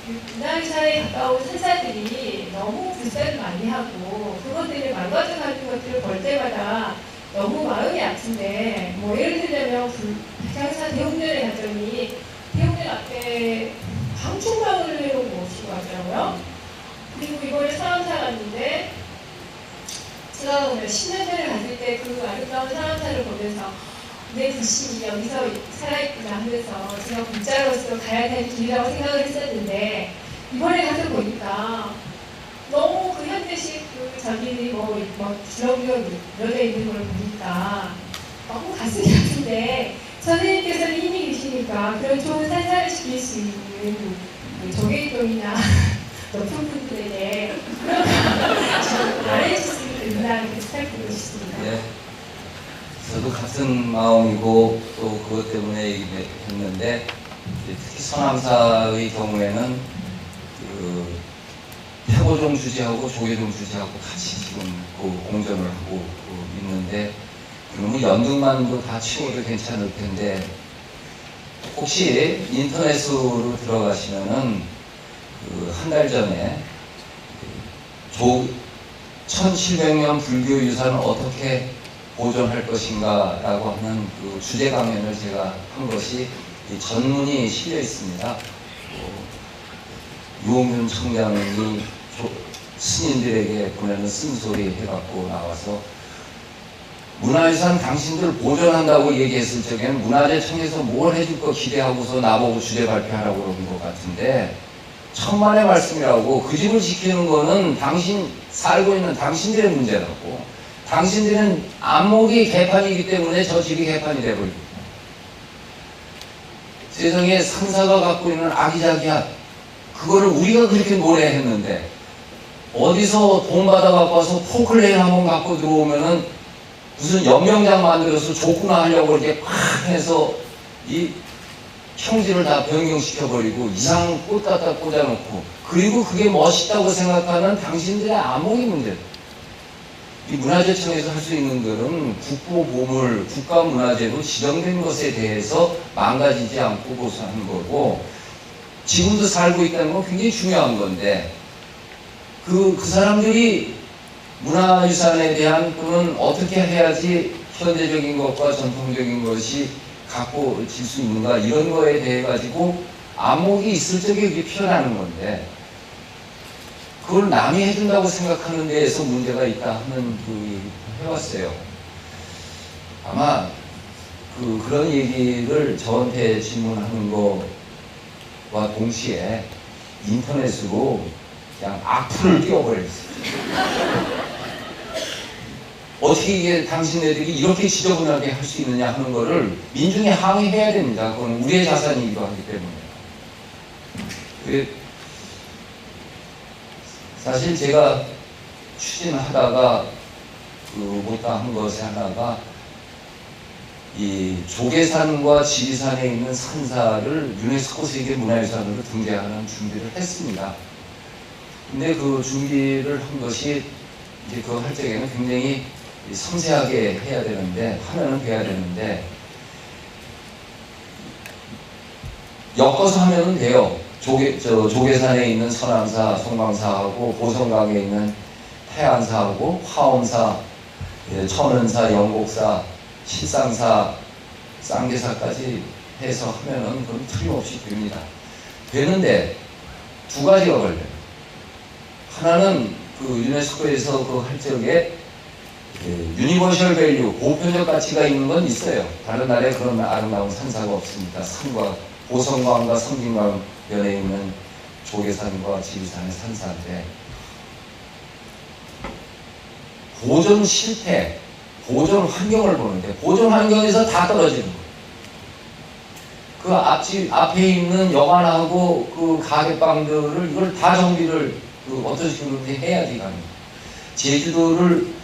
문화유산에 가까운 산사들이 너무 불사를 많이 하고 그것 때문에 망가져가는 것들을 볼 때마다 너무 마음이 아픈데, 뭐 예를 들자면 대장산 대웅전에 갔더니 대웅전 앞에 방충망을 해놓은 곳이고 하더라고요. 그리고 이번에 사암사 갔는데 제가 10년 전에 갔을 때 그 아름다운 사암사를 보면서 내 부심이 여기서 살아있구나 하면서 제가 문자로서 가야 될 길이라고 생각을 했었는데, 이번에 가서 보니까 너무 그 현대식 저기들이 주렁주렁 늘어져 있는 걸 보니까 너무 가슴이 아픈데, 선생님께서는 힘이 계시니까 그런 좋은 산사를 지킬 수 있는 조계동이나 높은 분들에게 좀 알려주시면 된다고 부탁드리고 싶습니다. 네. 저도 같은 마음이고 또 그것 때문에 얘기했는데, 특히 서남사의 경우에는 태고종 주제하고 조계종 주제하고 같이 지금 공전을 하고 있는데, 그러면 연등만도 다 치워도 괜찮을 텐데, 혹시 인터넷으로 들어가시면은 한 달 전에 1700년 불교 유산을 어떻게 보존할 것인가 라고 하는 주제 강연을 제가 한 것이 전문이 실려 있습니다. 유홍준 총장이 스님들에게 보내는 쓴소리 해갖고 나와서, 문화유산 당신들 보존한다고 얘기했을 적에는 문화재청에서 뭘 해줄 거 기대하고서 나보고 주제 발표하라고 그러는 것 같은데, 천만의 말씀이라고. 그 집을 지키는 거는 살고 있는 당신들의 문제라고. 당신들은 안목이 개판이기 때문에 저 집이 개판이 돼버립니다. 세상에 상사가 갖고 있는 아기자기한 그거를 우리가 그렇게 노래했는데 어디서 돈 받아갖고 와서 폴클레인 한번 갖고 들어오면은 무슨 연명장 만들어서 줬구나 하려고 이렇게 팍 해서 이 형질을 다 변경시켜버리고 이상 꽃 갖다 꽂아놓고 그리고 그게 멋있다고 생각하는 당신들의 암묵이 문제다. 이 문화재청에서 할 수 있는 것은 국보보물, 국가문화재로 지정된 것에 대해서 망가지지 않고 보수하는 거고 지금도 살고 있다는 건 굉장히 중요한 건데 그 사람들이 문화유산에 대한 또는 어떻게 해야지 현대적인 것과 전통적인 것이 갖고 질 수 있는가 이런 거에 대해 가지고 안목이 있을 적에 그게 피어나는 건데 그걸 남이 해준다고 생각하는 데에서 문제가 있다 하는 그 얘기를 해왔어요. 아마 그런 얘기를 저한테 질문하는 거와 동시에 인터넷으로 그냥 악플을 띄워버렸어요. 어떻게 이게 당신네들이 이렇게 지저분하게 할 수 있느냐 하는 거를 민중에 항의해야 됩니다. 그건 우리의 자산이기도 하기 때문에. 사실 제가 추진하다가 못다한 것에 하나가 이 조계산과 지리산에 있는 산사를 유네스코 세계문화유산으로 등재하는 준비를 했습니다. 근데 그 준비를 한 것이 이제 그거 할 적에는 굉장히 섬세하게 해야 되는데 하면은 돼야 되는데 엮어서 하면은 돼요. 조계산에 있는 선암사, 송광사하고 보성강에 있는 태안사하고 화엄사, 천은사, 영곡사, 실상사, 쌍계사까지 해서 하면은 그건 틀림없이 됩니다. 되는데 두 가지가 걸려요. 하나는 그 유네스코에서 그 할 적에 유니버셜 밸류, 보편적 가치가 있는 건 있어요. 다른 나라에 그런 아름다운 산사가 없습니다. 산과 보성강과 성진강 면에 있는 조계산과 지리산의 산사인데 보존 실태, 보존 환경을 보는데 보존 환경에서 다 떨어지는 거예요. 그 앞에 있는 여관하고 그 가게방들을 이걸 다 정비를 어떤 식으로 해야지 가는 거예요. 제주도를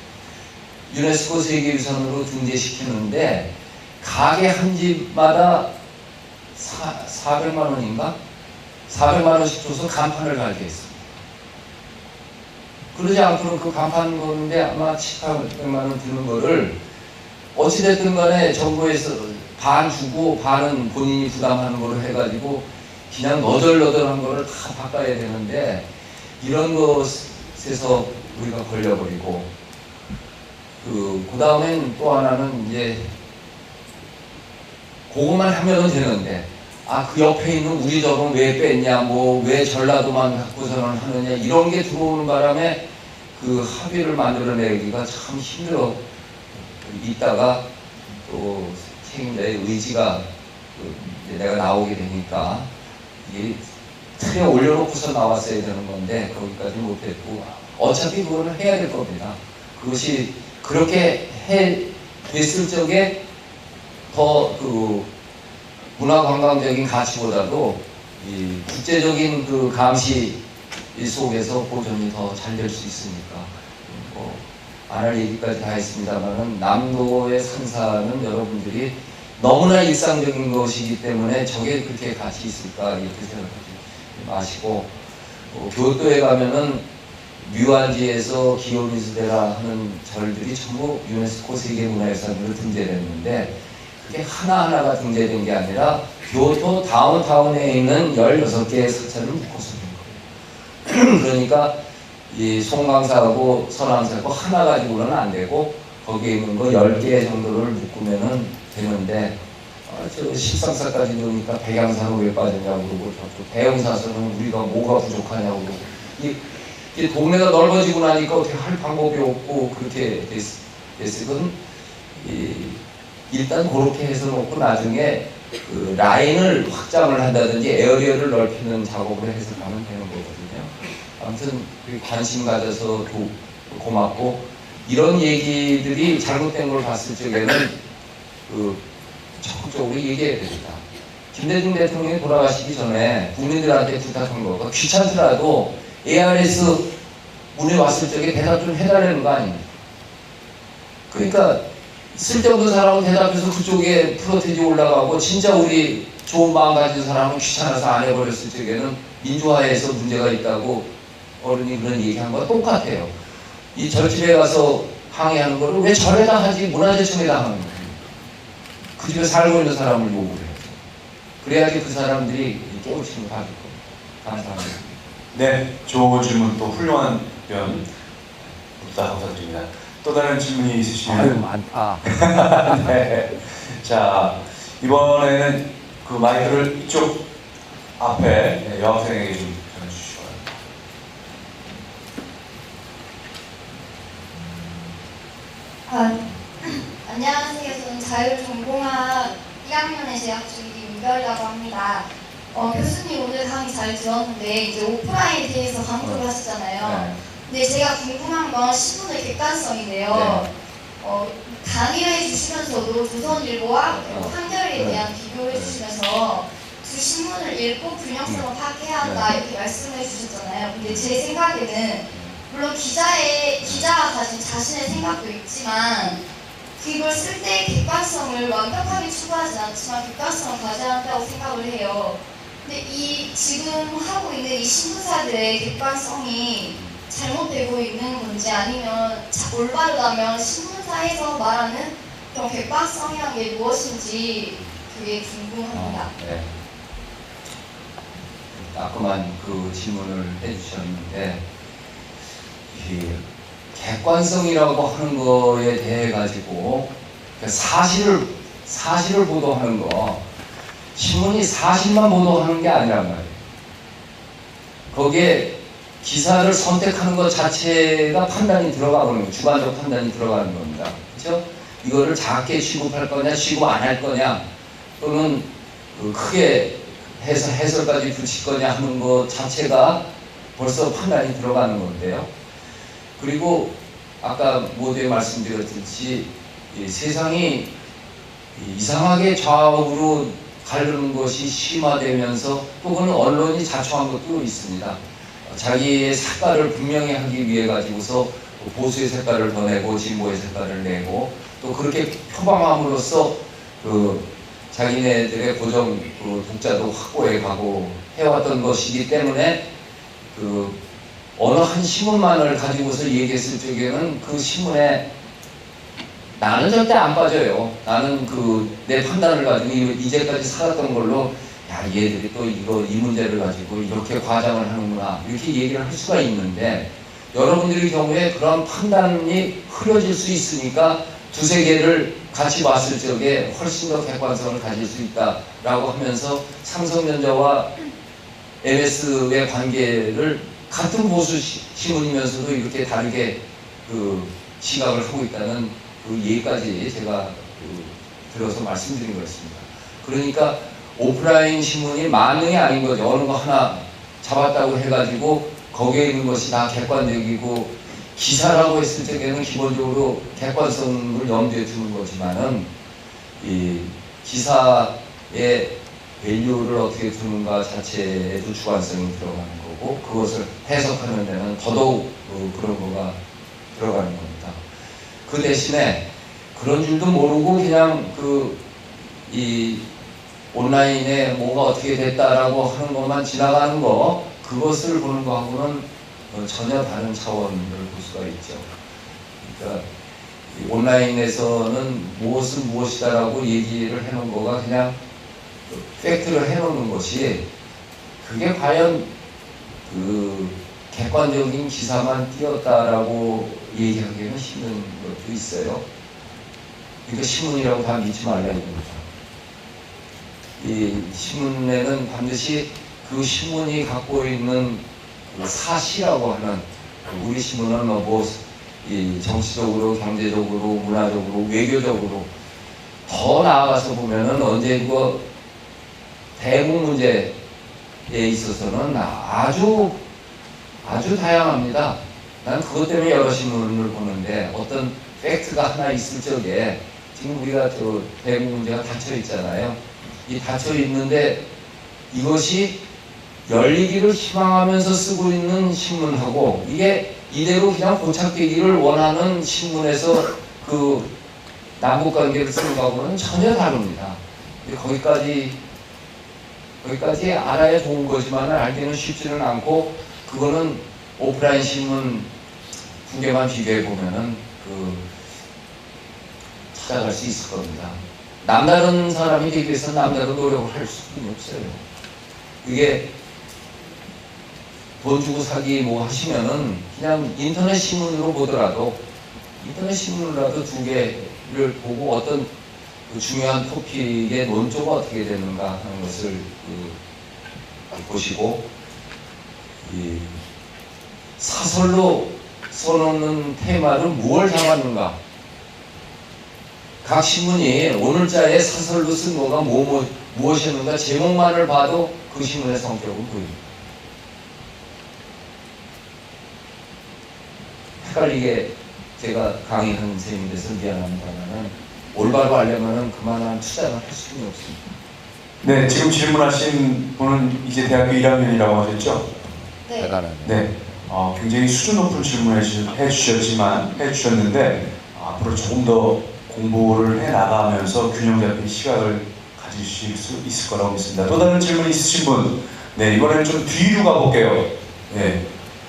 유네스코 세계유산으로 등재시키는데 가게 한 집마다 400만 원인가? 400만 원씩 줘서 간판을 갈게 했습니다. 그러지 않고는 그 간판 거는데 아마 700만 원 드는 거를 어찌됐든 간에 정부에서 반 주고 반은 본인이 부담하는 걸로 해가지고 그냥 너덜너덜한 거를 다 바꿔야 되는데 이런 것에서 우리가 걸려버리고 그 다음엔 또 하나는 이제 그것만 하면은 되는데 그 옆에 있는 우리 저건 왜 뺐냐 왜 전라도만 갖고서는 하느냐 이런 게 들어오는 바람에 그 합의를 만들어내기가 참 힘들어 있다가 또 책임자의 의지가 내가 나오게 되니까 이게 틀에 올려놓고서 나왔어야 되는 건데 거기까지 못했고 어차피 그거는 해야 될 겁니다. 그것이 그렇게 됐을 적에 더 그 문화관광적인 가치보다도 이 국제적인 그 감시 속에서 보존이 더 잘 될 수 있으니까 안 할 얘기까지 다 했습니다만은 남도의 산사는 여러분들이 너무나 일상적인 것이기 때문에 저게 그렇게 가치 있을까 이렇게 생각하지 마시고 교토에 가면은 뮤안지에서 기요미즈데라 하는 절들이 전부 유네스코 세계문화유산으로 등재됐는데 그게 하나하나가 등재된 게 아니라 교토 다운타운에 있는 16개의 사찰을 묶어서 된 거예요. 그러니까 이 송광사하고 선암사하고 하나 가지고는 안 되고 거기에 있는 거 10개 정도를 묶으면은 되는데 저 십상사까지 넣으니까 백양사는 왜 빠졌냐고 그러고 또 대형사서는 우리가 뭐가 부족하냐고 그러고 이 동네가 넓어지고 나니까 어떻게 할 방법이 없고 그렇게 됐으건 일단 그렇게 해서 놓고 나중에 그 라인을 확장을 한다든지 에어리어를 넓히는 작업을 해서 가면 되는 거거든요. 아무튼 관심 가져서 고맙고 이런 얘기들이 잘못된 걸 봤을 적에는 적극적으로 얘기해야 됩니다. 김대중 대통령이 돌아가시기 전에 국민들한테 부탁한 거가 귀찮더라도 ARS 문에 왔을 적에 대답 좀 해달라는 거 아닙니까? 그러니까 쓸데없는 사람은 대답해서 그쪽에 프로테지 올라가고 진짜 우리 좋은 마음 가진 사람은 귀찮아서 안 해버렸을 적에는 민주화에서 문제가 있다고 어른이 그런 얘기한 거와 똑같아요. 이 절집에 가서 항의하는 거를 왜 절에다 하지 문화재청에다 하는 거예요. 그 집에 살고 있는 사람을 요구를 해요. 그래야지 그 사람들이 깨우침을 받을 겁니다. 감사합니다. 네, 좋은 질문 또 훌륭한 답변 감사드립니다. 또 다른 질문이 있으시면 아유 많다. 네. 자, 이번에는 그 마이크를 이쪽 앞에 여학생에게 좀 전해주시기 바랍니다. 안녕하세요. 저는 자율전공학 1학년에 재학 중인 민별이라고 합니다. 교수님 오늘 강의 잘 들었는데 이제 오프라인에 대해서 강조를 하시잖아요. 근데 제가 궁금한 건 신문의 객관성인데요. 강의를 해주시면서도 조선일보와 한겨레에 대한 비교를 해주시면서 두 신문을 읽고 균형성을 파악해야 한다 이렇게 말씀을 해주셨잖아요. 근데 제 생각에는 물론 기자가 가진 자신의 생각도 있지만 그걸 쓸 때 객관성을 완벽하게 추구하지 않지만 객관성을 가져야 한다고 생각을 해요. 근데 이 지금 하고 있는 이 신문사들의 객관성이 잘못되고 있는 건지 아니면 올바르다면 신문사에서 말하는 그런 객관성이란 게 무엇인지 그게 궁금합니다. 네. 따끔한 그 질문을 해주셨는데 이 객관성이라고 하는 거에 대해 가지고 사실을 보도하는 거 신문이 사실만 보도하는 게 아니란 말이에요. 거기에 기사를 선택하는 것 자체가 판단이 들어가는 거예요. 주관적 판단이 들어가는 겁니다. 그렇죠? 이거를 작게 취급할 거냐, 취급 안 할 거냐, 또는 크게 해설까지 붙일 거냐 하는 것 자체가 벌써 판단이 들어가는 건데요. 그리고 아까 모두에 말씀드렸듯이 세상이 이상하게 좌우로 가르는 것이 심화되면서 또 그는 언론이 자초한 것도 있습니다. 자기의 색깔을 분명히 하기 위해 가지고서 보수의 색깔을 더 내고 진보의 색깔을 내고 또 그렇게 표방함으로써 자기네들의 고정 독자도 확보해 가고 해왔던 것이기 때문에 어느 한 신문만을 가지고서 얘기했을 적에는 그 신문에 나는 절대 안 빠져요. 나는 내 판단을 가지고 이제까지 살았던 걸로 야 얘들이 또 이 문제를 가지고 이렇게 과장을 하는구나 이렇게 얘기를 할 수가 있는데 여러분들의 경우에 그런 판단이 흐려질 수 있으니까 두세 개를 같이 봤을 적에 훨씬 더 객관성을 가질 수 있다라고 하면서 삼성전자와 MS의 관계를 같은 보수 신문이면서도 이렇게 다르게 시각을 하고 있다는 그 얘기까지 제가 들어서 말씀드린 거였습니다. 그러니까 오프라인 신문이 만능이 아닌 거죠. 어느 거 하나 잡았다고 해가지고 거기에 있는 것이 다 객관적이고 기사라고 했을 적에는 기본적으로 객관성을 염두에 두는 거지만은 이 기사의 밸류를 어떻게 두는가 자체에도 주관성이 들어가는 거고 그것을 해석하는 데는 더더욱 그런 거가 들어가는 겁니다. 그 대신에 그런 줄도 모르고 그냥 이 온라인에 뭐가 어떻게 됐다라고 하는 것만 지나가는 거 그것을 보는 거하고는 전혀 다른 차원을 볼 수가 있죠. 그러니까 온라인에서는 무엇은 무엇이다라고 얘기를 해놓은 거가 그냥 팩트를 해놓는 것이 그게 과연 객관적인 기사만 띄었다라고 얘기하기에는 힘든 것도 있어요. 그러니까 신문이라고 다 믿지 말라 이겁니다. 이 신문에는 반드시 그 신문이 갖고 있는 사시라고 하는 우리 신문은 이 정치적으로, 경제적으로, 문화적으로, 외교적으로 더 나아가서 보면은 언제 대북 문제에 있어서는 아주 다양합니다. 난 그것 때문에 여러 신문을 보는데 어떤 팩트가 하나 있을 적에 지금 우리가 대북 문제가 닫혀 있잖아요. 이 닫혀 있는데 이것이 열리기를 희망하면서 쓰고 있는 신문하고 이게 이대로 그냥 고착되기를 원하는 신문에서 그 남북관계를 쓰는 거하고는 전혀 다릅니다. 거기까지 알아야 좋은 거지만 알기는 쉽지는 않고 그거는 오프라인 신문 두 개만 비교해 보면은 찾아갈 수 있을 겁니다. 남다른 사람이 되기 위해서 남다른 노력을 할 수는 없어요. 이게 돈 주고 사기 뭐 하시면은 그냥 인터넷 신문으로 보더라도 인터넷 신문이라도 두 개를 보고 어떤 그 중요한 토픽의 논조가 어떻게 되는가 하는 것을 보시고 이 사설로 써놓는 테마를 무엇을 담았는가 각 신문이 오늘자에 사설로 쓴 거가 무엇이었는가 제목만을 봐도 그 신문의 성격은 보입니다. 헷갈리게 제가 강의하는 셈이 돼서 미안합니다만은 올바로 하려면은 그만한 투자를 할 수는 없습니다. 네, 지금 질문하신 분은 이제 대학교 1학년이라고 하셨죠? 네. 대단하네. 네, 굉장히 수준 높은 질문을 해주셨는데 앞으로 조금 더 공부를 해나가면서 균형 잡힌 시각을 가지실 수 있을 거라고 믿습니다. 또 다른 질문 있으신 분? 네, 이번에는 좀 뒤로 가볼게요. 네,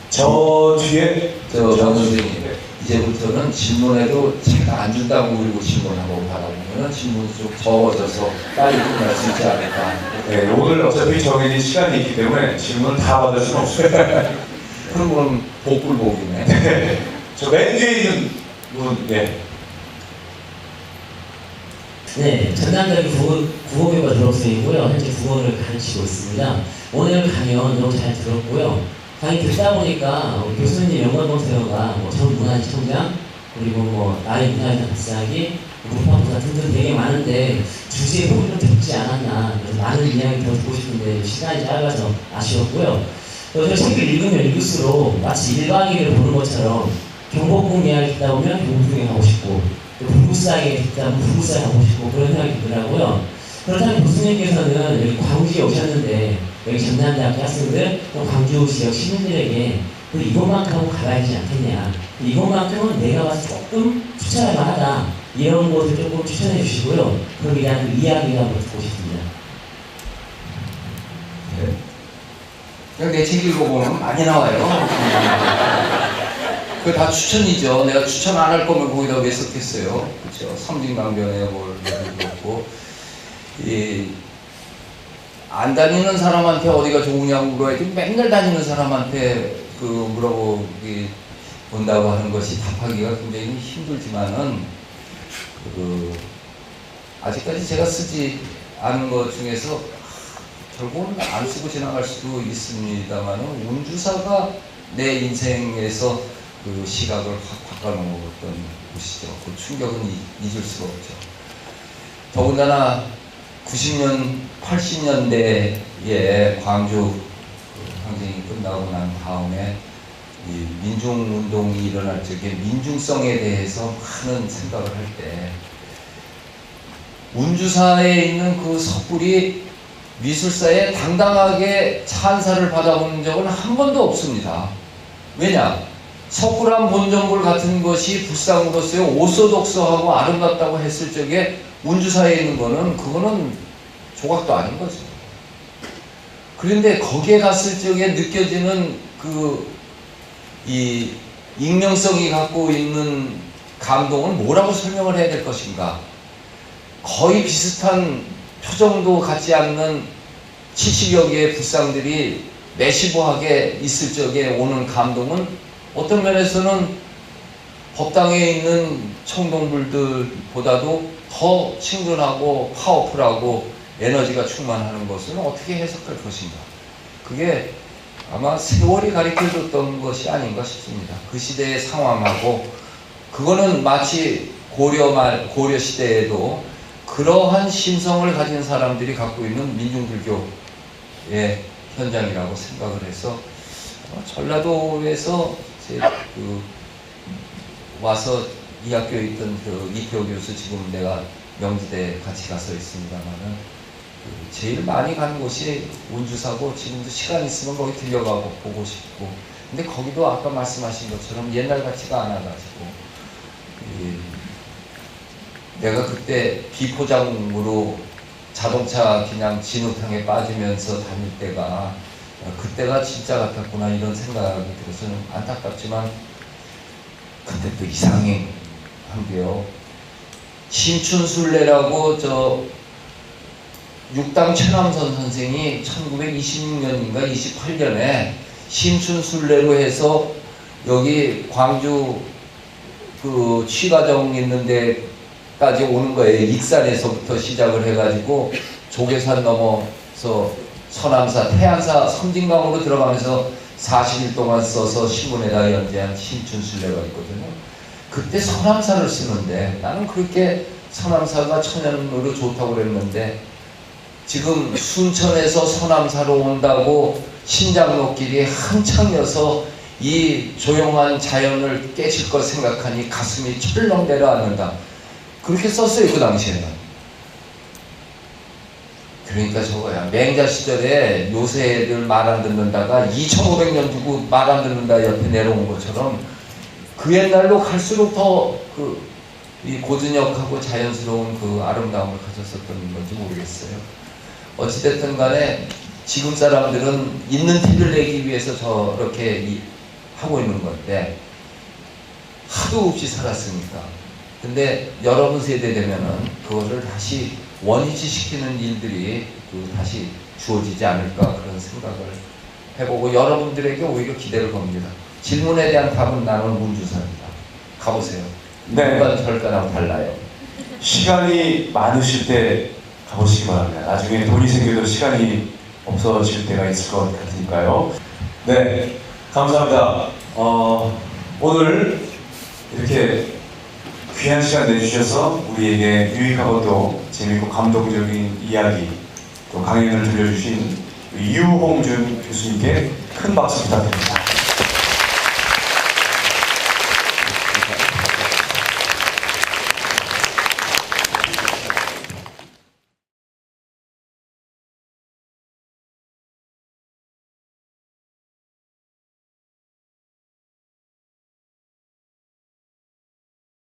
저 뒤에 정 선생님, 이제부터는 질문에도 제가 안 준다고 그리고 질문하고 바라보면 질문이 좀 적어져서 빨리 끝날 수 있지 않을까. 네, 오늘 어차피 정해진 시간이 있기 때문에 질문을 다 받을 수는 없습니다. 그런 건 복불복이네. 네, 저 맨 뒤에 있는 분, 네. 네, 전남대학교 국어교과 졸업생이고요. 현재 국어를 가르치고 있습니다. 오늘 강연 너무 잘 들었고요. 강의 듣다 보니까 우리 교수님 연관검색어가 전 문화지청장 그리고 나의 문화유산 발사하기, 문화부사 등등 되게 많은데 주제의 폭이 좀 적지 않았나. 그래서 많은 이야기 더 듣고 싶은데 시간이 짧아서 아쉬웠고요. 저 책을 읽으면 읽을수록 마치 1박 2일을 보는 것처럼 경복궁 이야기 듣다 보면 경복궁에 가고 싶고 불구사에 듣다 보면 불구사에 가고 싶고 그런 생각이 들더라고요. 그렇다면 교수님께서는 여기 광주에 오셨는데 여기 전남대학교 학생들 또 광주 지역 시민들에게 이것만큼은 가봐야 되지 않겠냐, 이것만큼은 내가 와서 조금 추천할 만하다, 이런 것을 조금 추천해 주시고요. 그럼 대한 그 이야기가 한번 듣고 싶습니다. 네. 그냥 내 책 읽어보면 많이 나와요. 그거 다 추천이죠. 내가 추천 안 할 거면 거기다 왜 썼겠어요. 그렇죠. 섬진강변에 뭘 그렇고 안 다니는 사람한테 어디가 좋으냐고 물어야지 맨날 다니는 사람한테 물어보기 본다고 하는 것이 답하기가 굉장히 힘들지만은 아직까지 제가 쓰지 않은 것 중에서 결국은 안 쓰고 지나갈 수도 있습니다만은 운주사가 내 인생에서 그 시각을 확 바꿔놓았던 곳이죠. 그 충격은 잊을 수가 없죠. 더군다나 90년, 80년대에 광주 항쟁이 끝나고 난 다음에 이 민중운동이 일어날 적에 민중성에 대해서 많은 생각을 할 때 운주사에 있는 그 섣불이 미술사에 당당하게 찬사를 받아본 적은 한 번도 없습니다. 왜냐? 섣불한 본정굴 같은 것이 불상으로서의 오소독소하고 아름답다고 했을 적에 운주사에 있는 거는 그거는 조각도 아닌 거죠. 그런데 거기에 갔을 적에 느껴지는 이 익명성이 갖고 있는 감동은 뭐라고 설명을 해야 될 것인가? 거의 비슷한 표정도 같지 않는 70여 개의 불상들이 매시보하게 있을 적에 오는 감동은 어떤 면에서는 법당에 있는 청동불들보다도 더 친근하고 파워풀하고 에너지가 충만하는 것은 어떻게 해석할 것인가? 그게 아마 세월이 가르쳐줬던 것이 아닌가 싶습니다. 그 시대의 상황하고 그거는 마치 고려 시대에도 그러한 심성을 가진 사람들이 갖고 있는 민중불교의 현장이라고 생각을 해서 전라도에서 와서 이 학교에 있던 이태호 교수, 지금 내가 명지대 같이 가서 있습니다만은 제일 많이 가는 곳이 운주사고 지금도 시간 있으면 거기 들려가고 보고 싶고 근데 거기도 아까 말씀하신 것처럼 옛날 같지가 않아가지고 내가 그때 비포장으로 자동차 그냥 진흙탕에 빠지면서 다닐 때가 그때가 진짜 같았구나 이런 생각이 들어서 좀 안타깝지만 그때 또 이상한 게요. 신춘술래라고 저 육당 최남선 선생이 1926년인가 28년에 신춘술래로 해서 여기 광주 그 취가정 있는 데까지 오는 거예요. 익산에서부터 시작을 해가지고 조계산 넘어서 서남사, 태안사, 섬진강으로 들어가면서 40일 동안 써서 신문에다 연재한 신춘술래가 있거든요. 그때 서남사를 쓰는데 나는 그렇게 서남사가 천연으로 좋다고 그랬는데 지금 순천에서 서남사로 온다고 신장로길이 한창이어서 이 조용한 자연을 깨질 것 생각하니 가슴이 철렁 내려앉는다. 그렇게 썼어요 그 당시에는. 그러니까 저거야. 맹자 시절에 요새 애들 말 안 듣는다가 2500년 두고 말 안 듣는다 옆에 내려온 것처럼 그 옛날로 갈수록 더 이 고즈넉하고 자연스러운 그 아름다움을 가졌었던 건지 모르겠어요. 어찌됐든 간에 지금 사람들은 있는 티를 내기 위해서 저렇게 하고 있는 건데 하도 없이 살았으니까. 근데 여러분 세대 되면은 그거를 다시 원위치시키는 일들이 다시 주어지지 않을까 그런 생각을 해보고 여러분들에게 오히려 기대를 겁니다. 질문에 대한 답은 나는 운주사입니다. 가보세요. 네. 누가 절간하고 달라요. 시간이 많으실 때 가보시기 바랍니다. 나중에 돈이 생겨도 시간이 없어질 때가 있을 것 같으니까요. 네, 감사합니다. 오늘 이렇게 귀한 시간 내주셔서 우리에게 유익하고 또 재미있고 감동적인 이야기 또 강연을 들려주신 유홍준 교수님께 큰 박수 부탁드립니다.